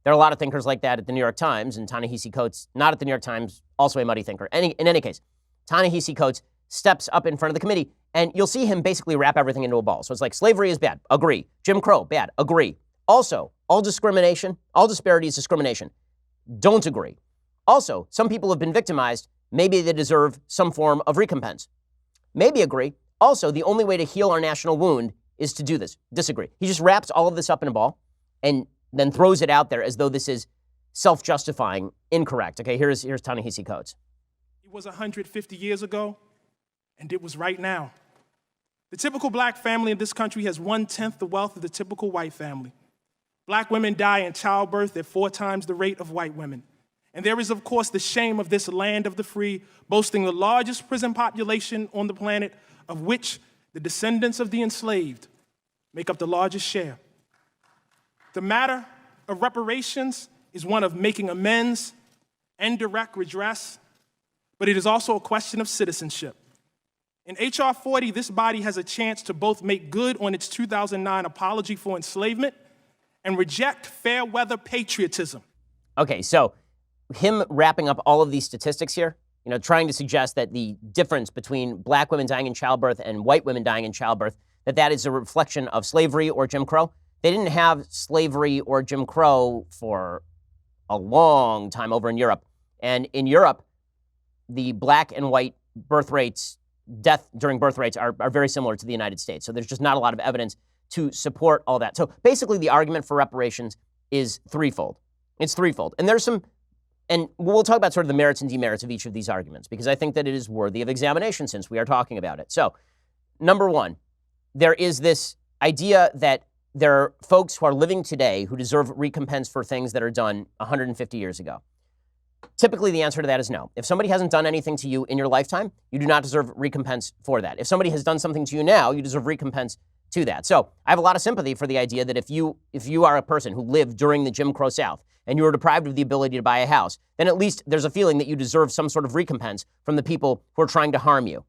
There are a lot of thinkers like that at the New York Times, and Ta-Nehisi Coates, not at the New York Times, also a muddy thinker. In any case, Ta-Nehisi Coates steps up in front of the committee, and you'll see him basically wrap everything into a ball. So it's like, slavery is bad, agree. Jim Crow, bad, agree. Also, all discrimination, all disparity is discrimination, don't agree. Also, some people have been victimized, maybe they deserve some form of recompense. Maybe agree. Also, the only way to heal our national wound is to do this, disagree. He just wraps all of this up in a ball and then throws it out there as though this is self-justifying, incorrect. Okay, here's Ta-Nehisi Coates. It was 150 years ago, and it was right now. The typical black family in this country has 1/10 the wealth of the typical white family. Black women die in childbirth at 4 times the rate of white women. And there is, of course, the shame of this land of the free, boasting the largest prison population on the planet, of which the descendants of the enslaved make up the largest share. The matter of reparations is one of making amends and direct redress, but it is also a question of citizenship. In H.R. 40, this body has a chance to both make good on its 2009 apology for enslavement and reject fair weather patriotism. Okay, so him wrapping up all of these statistics here, trying to suggest that the difference between black women dying in childbirth and white women dying in childbirth, that is a reflection of slavery or Jim Crow. They didn't have slavery or Jim Crow for a long time over in Europe. And in Europe, the black and white birth rates, death during birth rates are very similar to the United States. So there's just not a lot of evidence to support all that. So basically the argument for reparations is threefold. It's threefold. And there's some, and we'll talk about sort of the merits and demerits of each of these arguments, because I think that it is worthy of examination since we are talking about it. So, number one, there is this idea that there are folks who are living today who deserve recompense for things that are done 150 years ago. Typically, the answer to that is no. If somebody hasn't done anything to you in your lifetime, you do not deserve recompense for that. If somebody has done something to you now, you deserve recompense to that. So I have a lot of sympathy for the idea that if you are a person who lived during the Jim Crow South and you were deprived of the ability to buy a house, then at least there's a feeling that you deserve some sort of recompense from the people who are trying to harm you.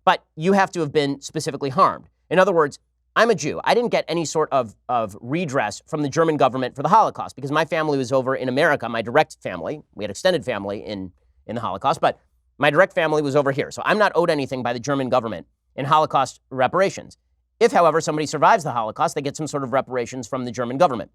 But you have to have been specifically harmed. In other words, I'm a Jew. I didn't get any sort of redress from the German government for the Holocaust because my family was over in America, my direct family. We had extended family in the Holocaust, but my direct family was over here. So I'm not owed anything by the German government in Holocaust reparations. If, however, somebody survives the Holocaust, they get some sort of reparations from the German government.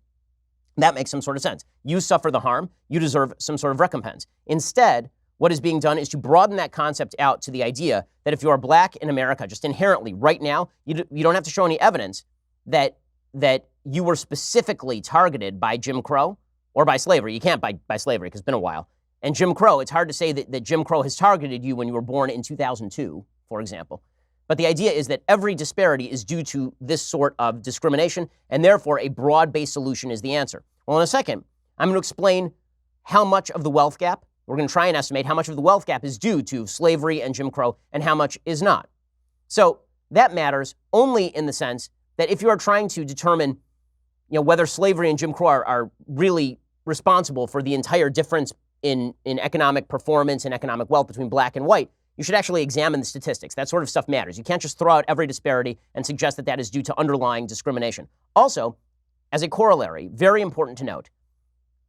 That makes some sort of sense. You suffer the harm, you deserve some sort of recompense. Instead, what is being done is to broaden that concept out to the idea that if you are black in America, just inherently, right now, you don't have to show any evidence that you were specifically targeted by Jim Crow or by slavery. You can't by slavery because it's been a while. And Jim Crow, it's hard to say that Jim Crow has targeted you when you were born in 2002, for example. But the idea is that every disparity is due to this sort of discrimination, and therefore a broad-based solution is the answer. Well, in a second, I'm going to explain how much of the wealth gap, we're going to try and estimate how much of the wealth gap is due to slavery and Jim Crow and how much is not. So that matters only in the sense that if you are trying to determine whether slavery and Jim Crow are really responsible for the entire difference in economic performance and economic wealth between black and white, you should actually examine the statistics. That sort of stuff matters. You can't just throw out every disparity and suggest that is due to underlying discrimination. Also, as a corollary, very important to note,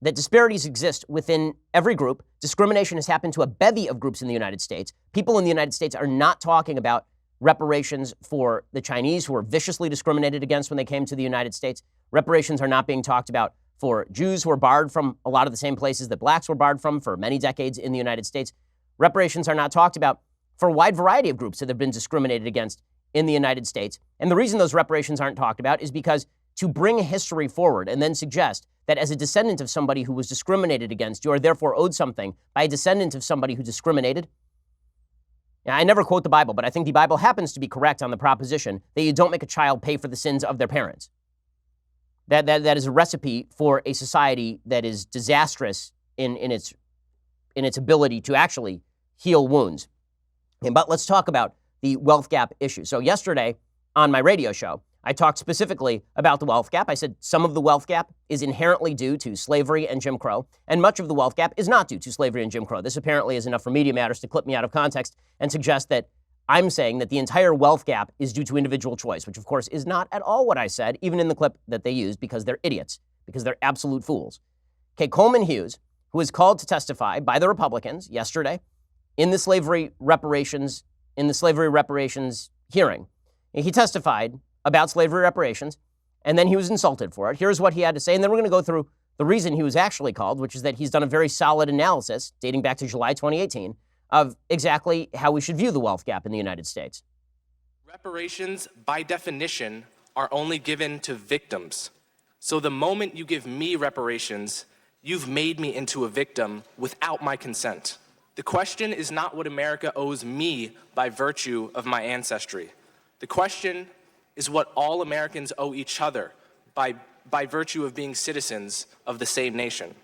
that disparities exist within every group. Discrimination has happened to a bevy of groups in the United States. People in the United States are not talking about reparations for the Chinese who were viciously discriminated against when they came to the United States. Reparations are not being talked about for Jews who are barred from a lot of the same places that blacks were barred from for many decades in the United States. Reparations are not talked about for a wide variety of groups that have been discriminated against in the United States. And the reason those reparations aren't talked about is because to bring history forward and then suggest that as a descendant of somebody who was discriminated against, you are therefore owed something by a descendant of somebody who discriminated, Now, I never quote the Bible, but I think the Bible happens to be correct on the proposition that you don't make a child pay for the sins of their parents. That is a recipe for a society that is disastrous in its ability to actually heal wounds. But let's talk about the wealth gap issue. So yesterday on my radio show, I talked specifically about the wealth gap. I said some of the wealth gap is inherently due to slavery and Jim Crow, and much of the wealth gap is not due to slavery and Jim Crow. This apparently is enough for Media Matters to clip me out of context and suggest that I'm saying that the entire wealth gap is due to individual choice, which of course is not at all what I said, even in the clip that they used, because they're idiots, because they're absolute fools. Okay, Coleman Hughes, who was called to testify by the Republicans yesterday in the slavery reparations hearing, he testified about slavery reparations, and then he was insulted for it. Here's what he had to say, and then we're going to go through the reason he was actually called, which is that he's done a very solid analysis dating back to July 2018 of exactly how we should view the wealth gap in the United States. Reparations, by definition, are only given to victims. So the moment you give me reparations, you've made me into a victim without my consent. The question is not what America owes me by virtue of my ancestry. The question is what all Americans owe each other by virtue of being citizens of the same nation.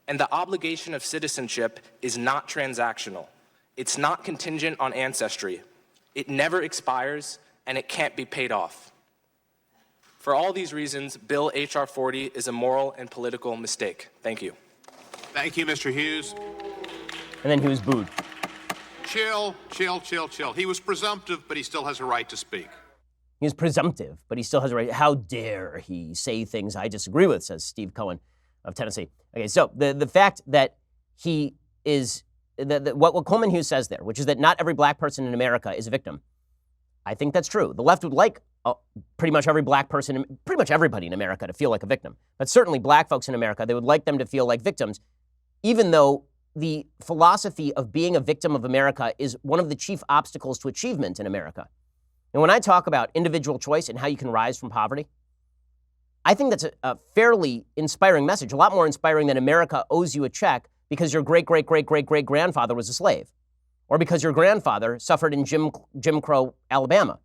And the obligation of citizenship is not transactional. It's not contingent on ancestry. It never expires, and it can't be paid off. For all these reasons, Bill H.R. 40 is a moral and political mistake. Thank you. Thank you, Mr. Hughes. And then he was booed. Chill. He was presumptive, but he still has a right to speak. He was presumptive, but he still has a right. How dare he say things I disagree with, says Steve Cohen of Tennessee. Okay, so the fact that he is, what Coleman Hughes says there, which is that not every black person in America is a victim, I think that's true. The left would like pretty much every black person, pretty much everybody in America to feel like a victim. But certainly black folks in America, they would like them to feel like victims, even though the philosophy of being a victim of America is one of the chief obstacles to achievement in America. And when I talk about individual choice and how you can rise from poverty, I think that's a fairly inspiring message, a lot more inspiring than America owes you a check because your great-great-great-great-great-grandfather was a slave, or because your grandfather suffered in Jim Crow, Alabama.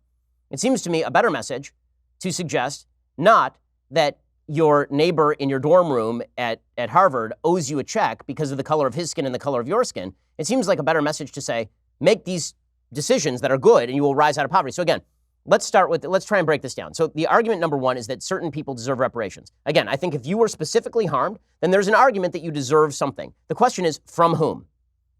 It seems to me a better message to suggest not that your neighbor in your dorm room at Harvard owes you a check because of the color of his skin and the color of your skin. It seems like a better message to say, make these decisions that are good and you will rise out of poverty. So again, let's try and break this down. So the argument number one is that certain people deserve reparations. Again, I think if you were specifically harmed, then there's an argument that you deserve something. The question is, from whom?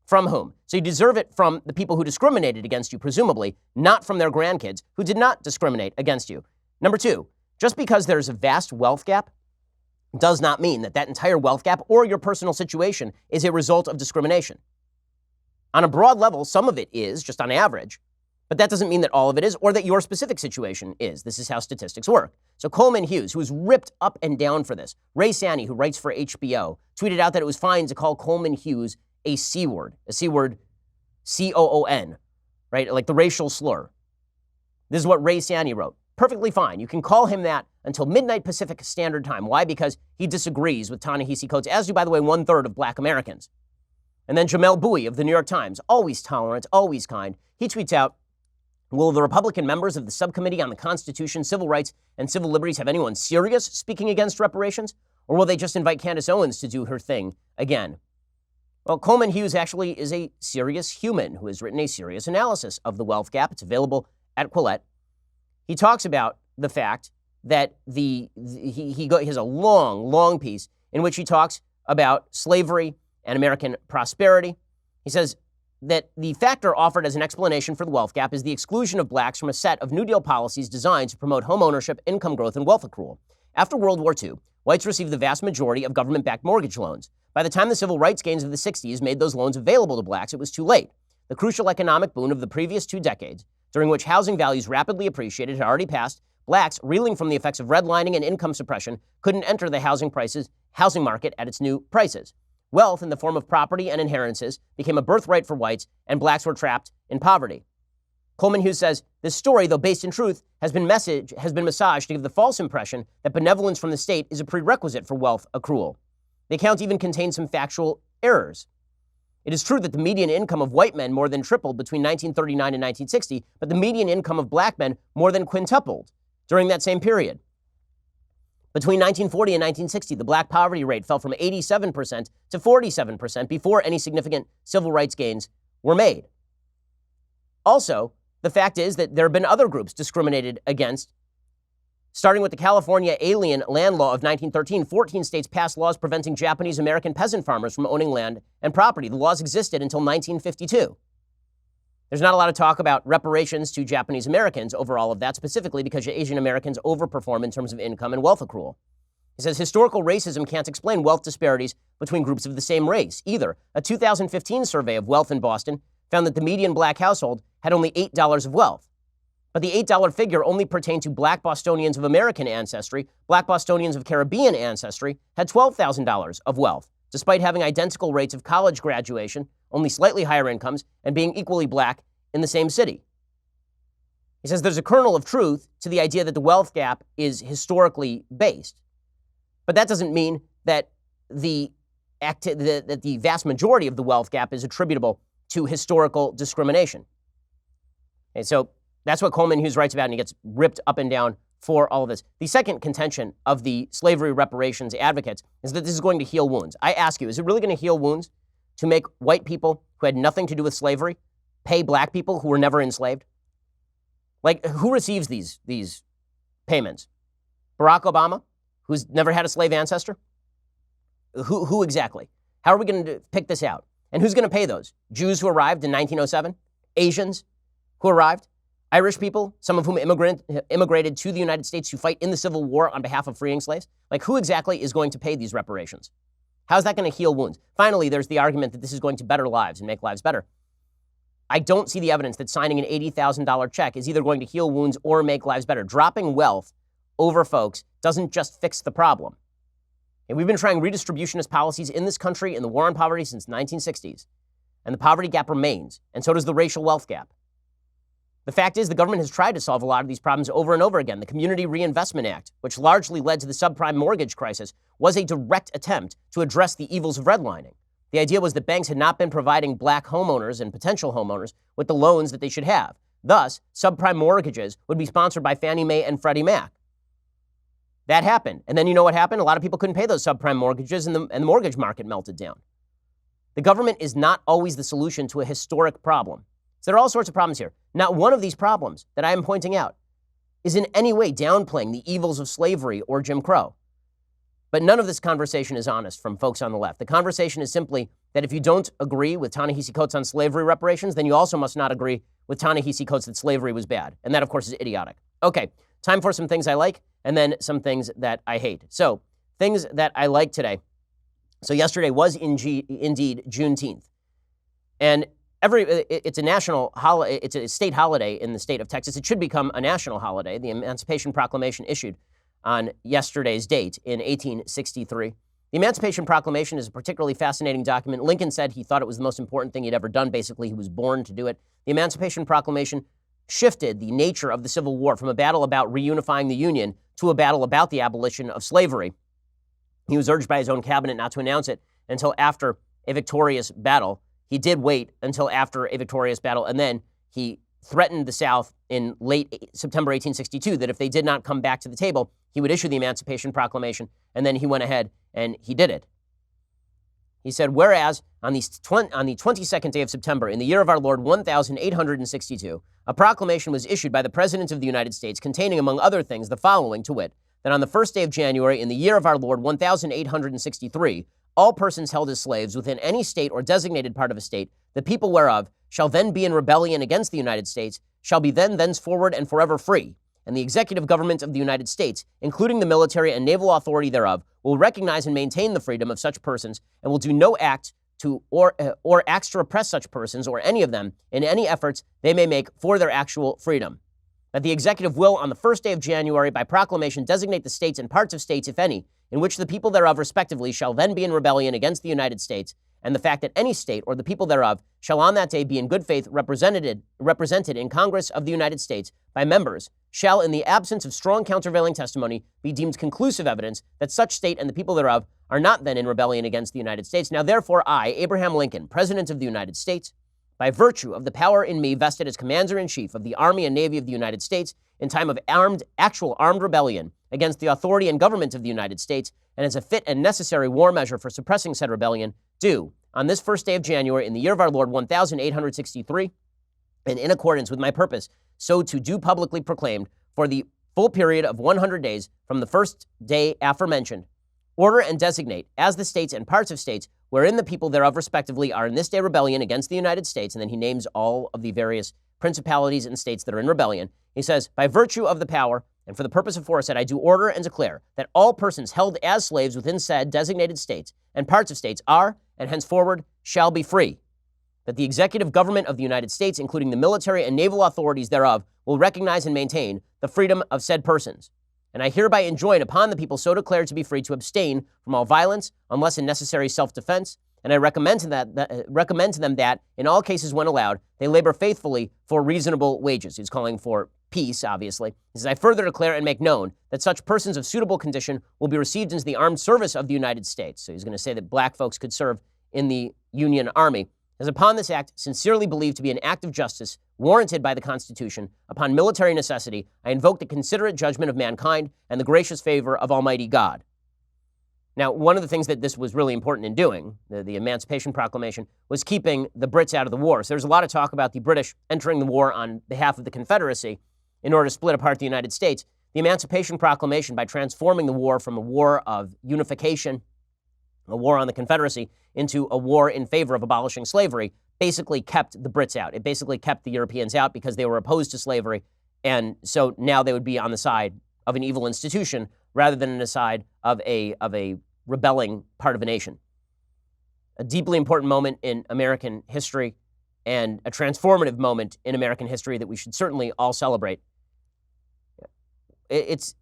From whom? So you deserve it from the people who discriminated against you, presumably, not from their grandkids who did not discriminate against you. Number two, just because there's a vast wealth gap does not mean that entire wealth gap or your personal situation is a result of discrimination. On a broad level, some of it is, just on average, but that doesn't mean that all of it is or that your specific situation is. This is how statistics work. So Coleman Hughes, who was ripped up and down for this, Ray Sani, who writes for HBO, tweeted out that it was fine to call Coleman Hughes a C word, C-O-O-N, right? Like the racial slur. This is what Ray Sani wrote. Perfectly fine. You can call him that until midnight Pacific Standard Time. Why? Because he disagrees with Ta-Nehisi codes, as do, by the way, 1/3 of black Americans. And then Jamel Bowie of the New York Times, always tolerant, always kind. He tweets out, will the Republican members of the Subcommittee on the Constitution, Civil Rights, and Civil Liberties have anyone serious speaking against reparations? Or will they just invite Candace Owens to do her thing again? Well, Coleman Hughes actually is a serious human who has written a serious analysis of the wealth gap. It's available at Quillette. He talks about the fact that he has a long piece in which he talks about slavery and American prosperity. He says that the factor offered as an explanation for the wealth gap is the exclusion of blacks from a set of New Deal policies designed to promote home ownership, income growth, and wealth accrual. After World War II, whites received the vast majority of government-backed mortgage loans. By the time the civil rights gains of the 60s made those loans available to blacks, it was too late. The crucial economic boon of the previous 2 decades, during which housing values rapidly appreciated, had already passed. Blacks, reeling from the effects of redlining and income suppression, couldn't enter the housing market at its new prices. Wealth in the form of property and inheritances became a birthright for whites, and blacks were trapped in poverty. Coleman Hughes says, this story, though based in truth, has been massaged to give the false impression that benevolence from the state is a prerequisite for wealth accrual. The account even contains some factual errors. It is true that the median income of white men more than tripled between 1939 and 1960, but the median income of black men more than quintupled during that same period. Between 1940 and 1960, the black poverty rate fell from 87% to 47% before any significant civil rights gains were made. Also, the fact is that there have been other groups discriminated against. Starting with the California Alien Land Law of 1913, 14 states passed laws preventing Japanese American peasant farmers from owning land and property. The laws existed until 1952. There's not a lot of talk about reparations to Japanese Americans over all of that, specifically because Asian Americans overperform in terms of income and wealth accrual. He says historical racism can't explain wealth disparities between groups of the same race either. A 2015 survey of wealth in Boston found that the median black household had only $8 of wealth. But the $8 figure only pertained to black Bostonians of American ancestry. Black Bostonians of Caribbean ancestry had $12,000 of wealth, despite having identical rates of college graduation, only slightly higher incomes, and being equally black in the same city. He says there's a kernel of truth to the idea that the wealth gap is historically based. But that doesn't mean that the vast majority of the wealth gap is attributable to historical discrimination. And so that's what Coleman Hughes writes about, and he gets ripped up and down for all of this. The second contention of the slavery reparations advocates is that this is going to heal wounds. I ask you, is it really going to heal wounds to make white people who had nothing to do with slavery pay black people who were never enslaved? Like, who receives these payments? Barack Obama, who's never had a slave ancestor? Who exactly? How are we going to pick this out? And who's going to pay those? Jews who arrived in 1907? Asians who arrived? Irish people, some of whom immigrated to the United States to fight in the Civil War on behalf of freeing slaves? Like, who exactly is going to pay these reparations? How's that going to heal wounds? Finally, there's the argument that this is going to better lives and make lives better. I don't see the evidence that signing an $80,000 check is either going to heal wounds or make lives better. Dropping wealth over folks doesn't just fix the problem. And we've been trying redistributionist policies in this country in the war on poverty since the 1960s. And the poverty gap remains, and so does the racial wealth gap. The fact is, the government has tried to solve a lot of these problems over and over again. The Community Reinvestment Act, which largely led to the subprime mortgage crisis, was a direct attempt to address the evils of redlining. The idea was that banks had not been providing black homeowners and potential homeowners with the loans that they should have. Thus, subprime mortgages would be sponsored by Fannie Mae and Freddie Mac. That happened. And then you know what happened? A lot of people couldn't pay those subprime mortgages, and the mortgage market melted down. The government is not always the solution to a historic problem. So there are all sorts of problems here. Not one of these problems that I am pointing out is in any way downplaying the evils of slavery or Jim Crow. But none of this conversation is honest from folks on the left. The conversation is simply that if you don't agree with Ta-Nehisi Coates on slavery reparations, then you also must not agree with Ta-Nehisi Coates that slavery was bad. And that, of course, is idiotic. Okay, time for some things I like and then some things that I hate. So, things that I like today. So yesterday was indeed Juneteenth. And it's a national holiday, it's a state holiday in the state of Texas. It should become a national holiday. The Emancipation Proclamation issued on yesterday's date in 1863. The Emancipation Proclamation is a particularly fascinating document. Lincoln said he thought it was the most important thing he'd ever done. Basically, he was born to do it. The Emancipation Proclamation shifted the nature of the Civil War from a battle about reunifying the Union to a battle about the abolition of slavery. He was urged by his own cabinet not to announce it until after a victorious battle. He did wait until after a victorious battle, and then he threatened the South in late September 1862 that if they did not come back to the table, he would issue the Emancipation Proclamation, and then he went ahead and he did it. He said, whereas on the 22nd day of September, in the year of our Lord 1862, a proclamation was issued by the President of the United States containing, among other things, the following, to wit, that on the first day of January, in the year of our Lord 1863, all persons held as slaves within any state or designated part of a state, the people whereof shall then be in rebellion against the United States, shall be then thenceforward and forever free. And the executive government of the United States, including the military and naval authority thereof, will recognize and maintain the freedom of such persons, and will do no act to or acts to repress such persons or any of them in any efforts they may make for their actual freedom. That the executive will, on the first day of January, by proclamation, designate the states and parts of states, if any, in which the people thereof respectively shall then be in rebellion against the United States, and the fact that any state or the people thereof shall on that day be in good faith represented in Congress of the United States by members, shall, in the absence of strong countervailing testimony, be deemed conclusive evidence that such state and the people thereof are not then in rebellion against the United States. Now, therefore, I, Abraham Lincoln, President of the United States, by virtue of the power in me vested as Commander-in-Chief of the Army and Navy of the United States in time of actual armed rebellion against the authority and government of the United States, and as a fit and necessary war measure for suppressing said rebellion, do, on this first day of January in the year of our Lord 1863, and in accordance with my purpose, so to do publicly proclaimed for the full period of 100 days from the first day aforementioned, order and designate as the states and parts of states wherein the people thereof respectively are in this day rebellion against the United States, and then he names all of the various principalities and states that are in rebellion. He says, by virtue of the power and for the purpose aforesaid, I do order and declare that all persons held as slaves within said designated states and parts of states are, and henceforward shall be free. That the executive government of the United States, including the military and naval authorities thereof, will recognize and maintain the freedom of said persons. And I hereby enjoin upon the people so declared to be free to abstain from all violence, unless in necessary self-defense. And I recommend to them that, in all cases when allowed, they labor faithfully for reasonable wages. He's calling for peace, obviously. He says, I further declare and make known that such persons of suitable condition will be received into the armed service of the United States. So he's going to say that black folks could serve in the Union Army. As upon this act, sincerely believed to be an act of justice, warranted by the Constitution, upon military necessity, I invoke the considerate judgment of mankind and the gracious favor of Almighty God. Now, one of the things that this was really important in doing, the Emancipation Proclamation, was keeping the Brits out of the war. So there's a lot of talk about the British entering the war on behalf of the Confederacy in order to split apart the United States. The Emancipation Proclamation, by transforming the war from a war of unification, a war on the Confederacy, into a war in favor of abolishing slavery, basically kept the Brits out. It basically kept the Europeans out because they were opposed to slavery. And so now they would be on the side of an evil institution rather than on the side of a rebelling part of a nation. A deeply important moment in American history and a transformative moment in American history that we should certainly all celebrate. This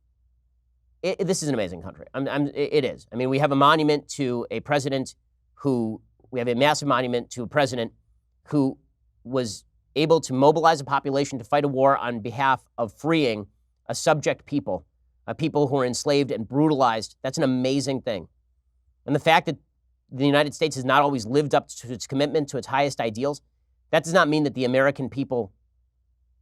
is an amazing country. It is. I mean, we have a monument to a president we have a massive monument to a president who was able to mobilize a population to fight a war on behalf of freeing a subject people, people who are enslaved and brutalized. That's an amazing thing. And the fact that the United States has not always lived up to its commitment to its highest ideals, that does not mean that the American people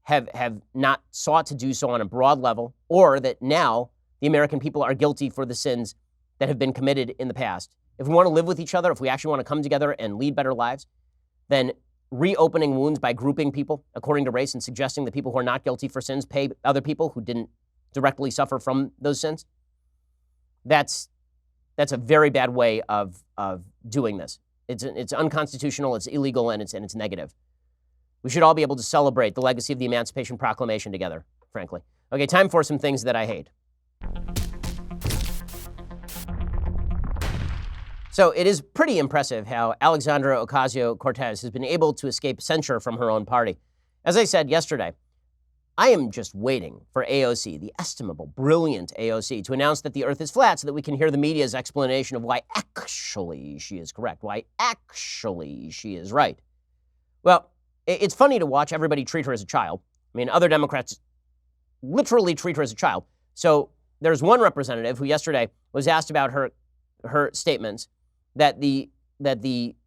have not sought to do so on a broad level, or that now the American people are guilty for the sins that have been committed in the past. If we want to live with each other, if we actually want to come together and lead better lives, then reopening wounds by grouping people according to race and suggesting that people who are not guilty for sins pay other people who didn't directly suffer from those sins, that's a very bad way of doing this. It's unconstitutional, it's illegal, and it's negative. We should all be able to celebrate the legacy of the Emancipation Proclamation together, frankly. Okay, time for some things that I hate. So it is pretty impressive how Alexandria Ocasio-Cortez has been able to escape censure from her own party. As I said yesterday, I am just waiting for AOC, the estimable, brilliant AOC, to announce that the earth is flat so that we can hear the media's explanation of why actually she is correct, why actually she is right. Well, it's funny to watch everybody treat her as a child. I mean, other Democrats literally treat her as a child. So there's one representative who yesterday was asked about her statements that the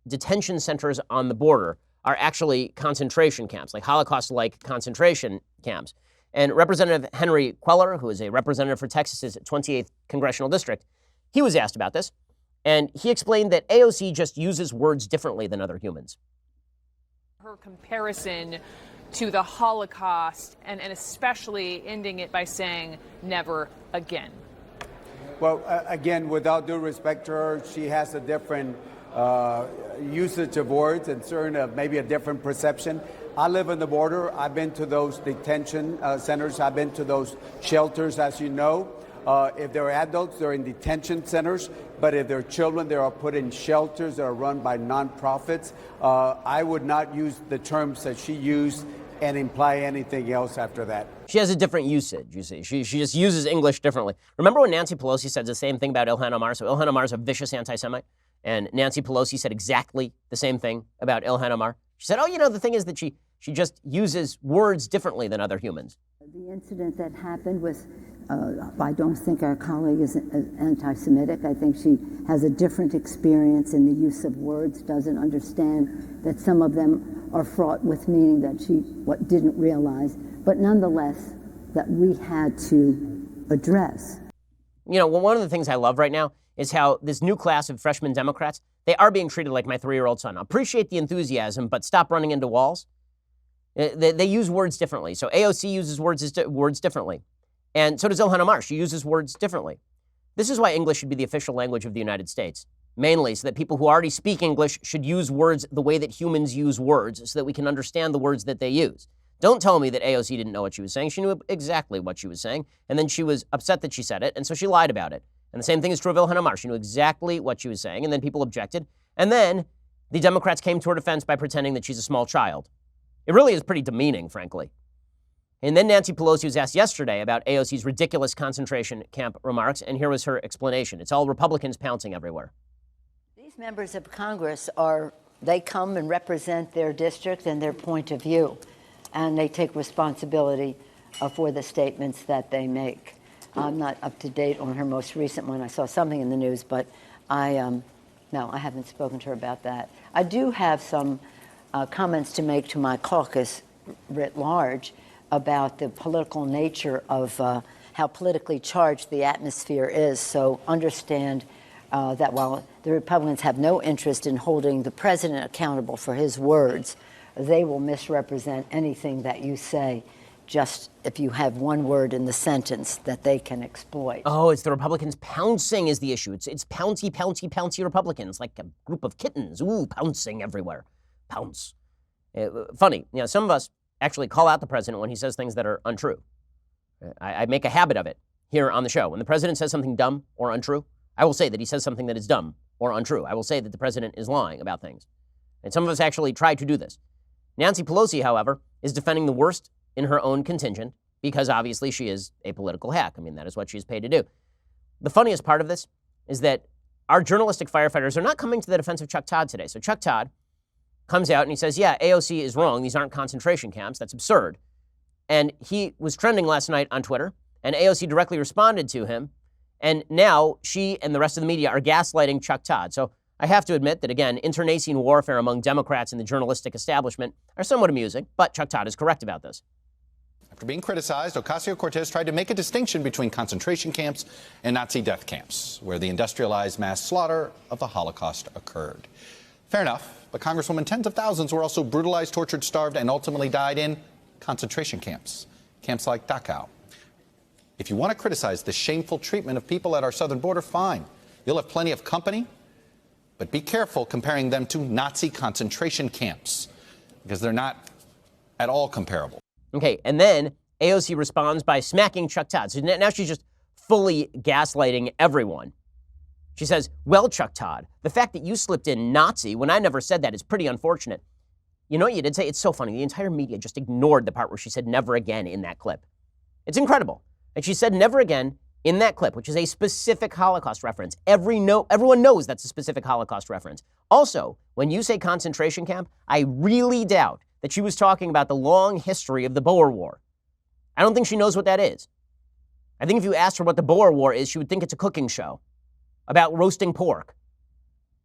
detention centers on the border are actually concentration camps, like Holocaust-like concentration camps. And Representative Henry Queller, who is a representative for Texas's 28th Congressional District, he was asked about this, and he explained that AOC just uses words differently than other humans. Her comparison to the Holocaust, and especially ending it by saying, never again. Well, again, without due respect to her, she has a different usage of words and maybe a different perception. I live on the border. I've been to those detention centers. I've been to those shelters, as you know. If they're adults, they're in detention centers. But if they're children, they are put in shelters that are run by nonprofits. I would not use the terms that she used and imply anything else after that. She has a different usage, you see. She just uses English differently. Remember when Nancy Pelosi said the same thing about Ilhan Omar? So Ilhan Omar is a vicious anti-Semite, and Nancy Pelosi said exactly the same thing about Ilhan Omar. She said, the thing is that she just uses words differently than other humans. The incident that happened was, I don't think our colleague is anti-Semitic. I think she has a different experience in the use of words, doesn't understand that some of them are fraught with meaning that she didn't realize, but nonetheless, that we had to address. You know, one of the things I love right now is how this new class of freshman Democrats, they are being treated like my 3-year-old son. Appreciate the enthusiasm, but stop running into walls. They use words differently. So AOC uses words differently. And so does Ilhan Omar. She uses words differently. This is why English should be the official language of the United States. Mainly so that people who already speak English should use words the way that humans use words so that we can understand the words that they use. Don't tell me that AOC didn't know what she was saying. She knew exactly what she was saying. And then she was upset that she said it. And so she lied about it. And the same thing is true of Ilhan Omar. She knew exactly what she was saying. And then people objected. And then the Democrats came to her defense by pretending that she's a small child. It really is pretty demeaning, frankly. And then Nancy Pelosi was asked yesterday about AOC's ridiculous concentration camp remarks, and here was her explanation. It's all Republicans pouncing everywhere. These members of Congress they come and represent their district and their point of view, and they take responsibility for the statements that they make. I'm not up to date on her most recent one. I saw something in the news, but no, I haven't spoken to her about that. I do have some comments to make to my caucus writ large about the political nature of how politically charged the atmosphere is. So understand that while the Republicans have no interest in holding the president accountable for his words, they will misrepresent anything that you say just if you have one word in the sentence that they can exploit. Oh, it's the Republicans pouncing is the issue. It's pouncy, pouncy, pouncy Republicans, like a group of kittens. Ooh, pouncing everywhere. Pounce. Funny, you know, some of us actually call out the president when he says things that are untrue. I make a habit of it here on the show. When the president says something dumb or untrue, I will say that he says something that is dumb or untrue. I will say that the president is lying about things. And some of us actually try to do this. Nancy Pelosi, however, is defending the worst in her own contingent because obviously she is a political hack. I mean, that is what she's paid to do. The funniest part of this is that our journalistic firefighters are not coming to the defense of Chuck Todd today. So Chuck Todd comes out and he says, yeah, AOC is wrong. These aren't concentration camps. That's absurd. And he was trending last night on Twitter, and AOC directly responded to him. And now she and the rest of the media are gaslighting Chuck Todd. So I have to admit that, again, internecine warfare among Democrats and the journalistic establishment are somewhat amusing, but Chuck Todd is correct about this. After being criticized, Ocasio-Cortez tried to make a distinction between concentration camps and Nazi death camps, where the industrialized mass slaughter of the Holocaust occurred. Fair enough, but Congresswoman, tens of thousands were also brutalized, tortured, starved, and ultimately died in concentration camps, camps like Dachau. If you want to criticize the shameful treatment of people at our southern border, fine. You'll have plenty of company, but be careful comparing them to Nazi concentration camps, because they're not at all comparable. Okay, and then AOC responds by smacking Chuck Todd. So now she's just fully gaslighting everyone. She says, well, Chuck Todd, the fact that you slipped in Nazi when I never said that is pretty unfortunate. You know what you did say? It's so funny. The entire media just ignored the part where she said never again in that clip. It's incredible. And she said never again in that clip, which is a specific Holocaust reference. Everyone knows that's a specific Holocaust reference. Also, when you say concentration camp, I really doubt that she was talking about the long history of the Boer War. I don't think she knows what that is. I think if you asked her what the Boer War is, she would think it's a cooking show about roasting pork.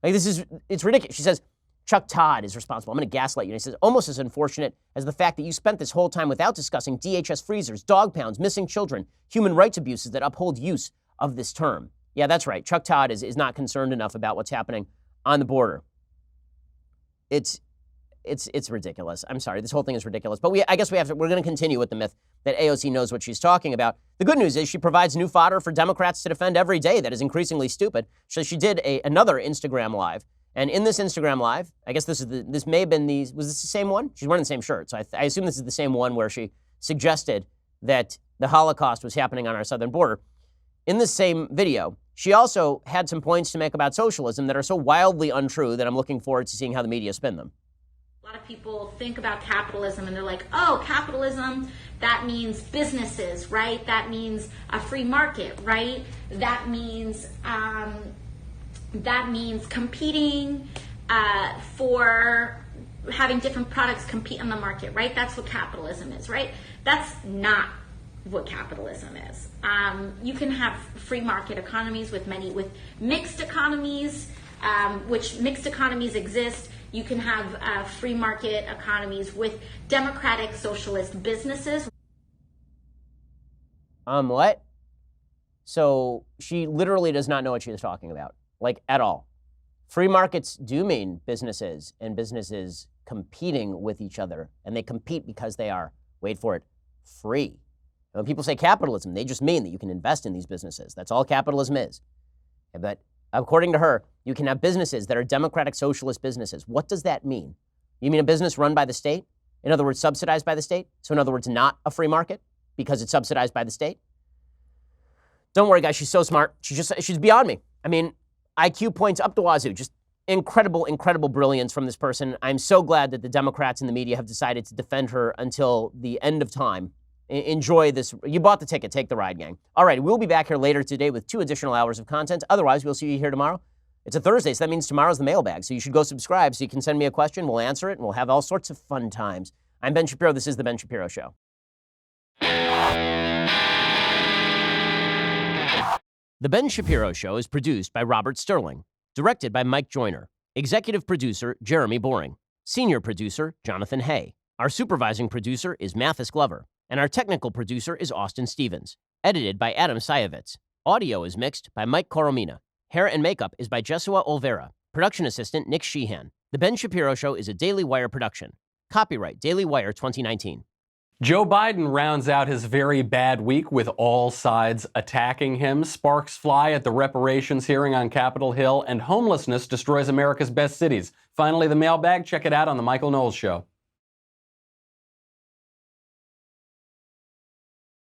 Like it's ridiculous. She says, Chuck Todd is responsible. I'm going to gaslight you. And he says, almost as unfortunate as the fact that you spent this whole time without discussing DHS freezers, dog pounds, missing children, human rights abuses that uphold use of this term. Yeah, that's right. Chuck Todd is not concerned enough about what's happening on the border. It's ridiculous. I'm sorry. This whole thing is ridiculous. But we're going to continue with the myth that AOC knows what she's talking about. The good news is she provides new fodder for Democrats to defend every day that is increasingly stupid. So she did another Instagram Live. And in this Instagram Live, I guess this may have been was this the same one? She's wearing the same shirt. So I assume this is the same one where she suggested that the Holocaust was happening on our southern border. In this same video, she also had some points to make about socialism that are so wildly untrue that I'm looking forward to seeing how the media spin them. A lot of people think about capitalism and they're like, oh, capitalism, that means businesses, right? That means a free market, right? That means competing for having different products compete on the market, right? That's what capitalism is, right? That's not what capitalism is. You can have free market economies with mixed economies, which mixed economies exist. You can have free market economies with democratic socialist businesses. What? So she literally does not know what she is talking about, like at all. Free markets do mean businesses and businesses competing with each other, and they compete because they are, wait for it, free. And when people say capitalism, they just mean that you can invest in these businesses. That's all capitalism is. But according to her, you can have businesses that are democratic socialist businesses. What does that mean? You mean a business run by the state? In other words, subsidized by the state? So in other words, not a free market because it's subsidized by the state? Don't worry, guys. She's so smart. She's beyond me. I mean, IQ points up the wazoo. Just incredible, incredible brilliance from this person. I'm so glad that the Democrats and the media have decided to defend her until the end of time. Enjoy this. You bought the ticket. Take the ride, gang. All right, we'll be back here later today with 2 additional hours of content. Otherwise, we'll see you here tomorrow. It's a Thursday, so that means tomorrow's the mailbag. So you should go subscribe so you can send me a question. We'll answer it, and we'll have all sorts of fun times. I'm Ben Shapiro. This is The Ben Shapiro Show. The Ben Shapiro Show is produced by Robert Sterling, directed by Mike Joyner, executive producer Jeremy Boring, senior producer Jonathan Hay. Our supervising producer is Mathis Glover, and our technical producer is Austin Stevens, edited by Adam Sayevitz. Audio is mixed by Mike Coromina. Hair and makeup is by Jesua Olvera. Production assistant Nick Sheehan. The Ben Shapiro Show is a Daily Wire production. Copyright Daily Wire 2019. Joe Biden rounds out his very bad week with all sides attacking him. Sparks fly at the reparations hearing on Capitol Hill, and homelessness destroys America's best cities. Finally, the mailbag. Check it out on The Michael Knowles Show.